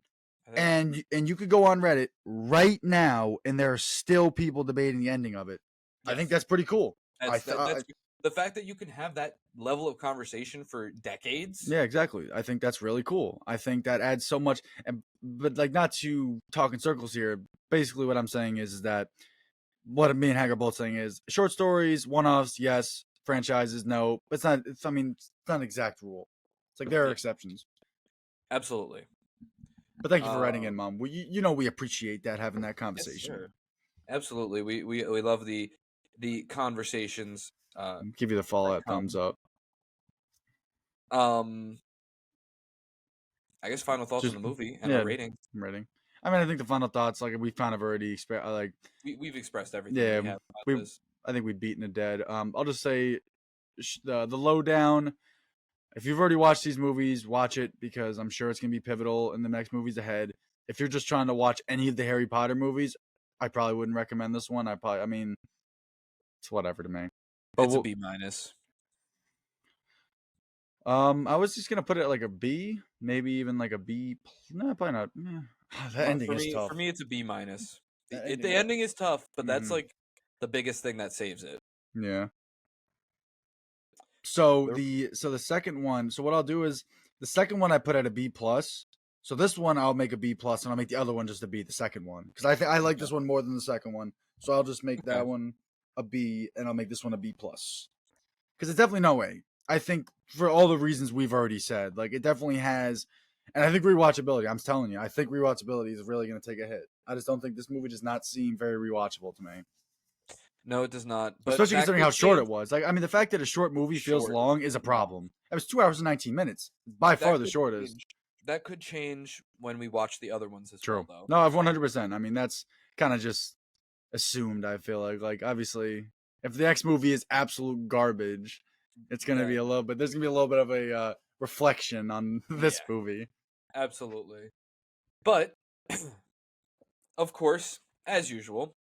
and you could go on Reddit right now, and there are still people debating the ending of it. Yes. I think that's pretty cool. That's the fact that you can have that level of conversation for decades. Yeah, exactly. I think that's really cool. I think that adds so much. But like, not to talk in circles here. Basically, what I'm saying is that what me and Hag are both saying is short stories, one-offs, yes. Franchises, no. It's not. It's not an exact rule. It's like there are exceptions. Absolutely. But thank you for writing in, Mom. We appreciate that, having that conversation. Yes, absolutely. We love the conversations. Give you the Fallout thumbs up. I guess final thoughts on the movie and our rating. Rating. I mean, I think the final thoughts, like we've kind of already expressed. Like we've expressed everything. Yeah, I think we've beaten it dead. I'll just say the lowdown. If you've already watched these movies, watch it because I'm sure it's gonna be pivotal in the next movies ahead. If you're just trying to watch any of the Harry Potter movies, I probably wouldn't recommend this one. I mean, it's whatever to me. But it's a B-. I was just gonna put it like a B, maybe even like a B. No, probably not. That ending is tough. For me, it's a B-. The ending is tough, but that's like the biggest thing that saves it. Yeah. So the second one. So what I'll do is the second one I put at a B plus. So this one I'll make a B plus, and I'll make the other one just a B. The second one because I like this one more than the second one. So I'll just make that one a B, and I'll make this one a B plus. Because it's definitely no way. I think for all the reasons we've already said, like it definitely has, and I think rewatchability. I'm telling you, I think rewatchability is really going to take a hit. I just don't think this movie does not seem very rewatchable to me. No, it does not. But especially considering how short it was. Like, I mean, the fact that a short movie feels long is a problem. It was 2 hours and 19 minutes. By far the shortest. that could change when we watch the other ones as True. well, though. No, I've 100%. I mean, that's kind of just assumed. I feel like obviously, if the next movie is absolute garbage, it's gonna be a Then- little bit. There's gonna be a little bit of a reflection on this Yeah. movie. Absolutely. But, of course, as usual,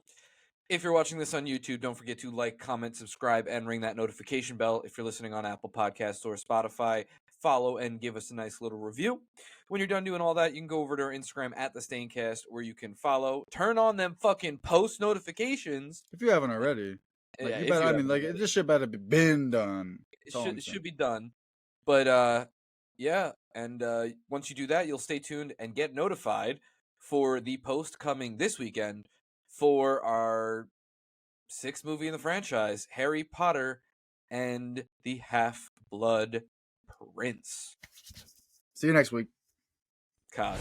if you're watching this on YouTube, don't forget to like, comment, subscribe, and ring that notification bell. If you're listening on Apple Podcasts or Spotify, follow and give us a nice little review. When you're done doing all that, you can go over to our Instagram at the Staincast, where you can follow, turn on them fucking post notifications. If you haven't already, like Yeah, you if better. you I mean, haven't like already. this shit better be been done. It That's all I'm should saying. be done. But yeah, and once you do that, you'll stay tuned and get notified for the post coming this weekend for our 6th movie in the franchise, Harry Potter and the Half-Blood Prince. See you next week. God.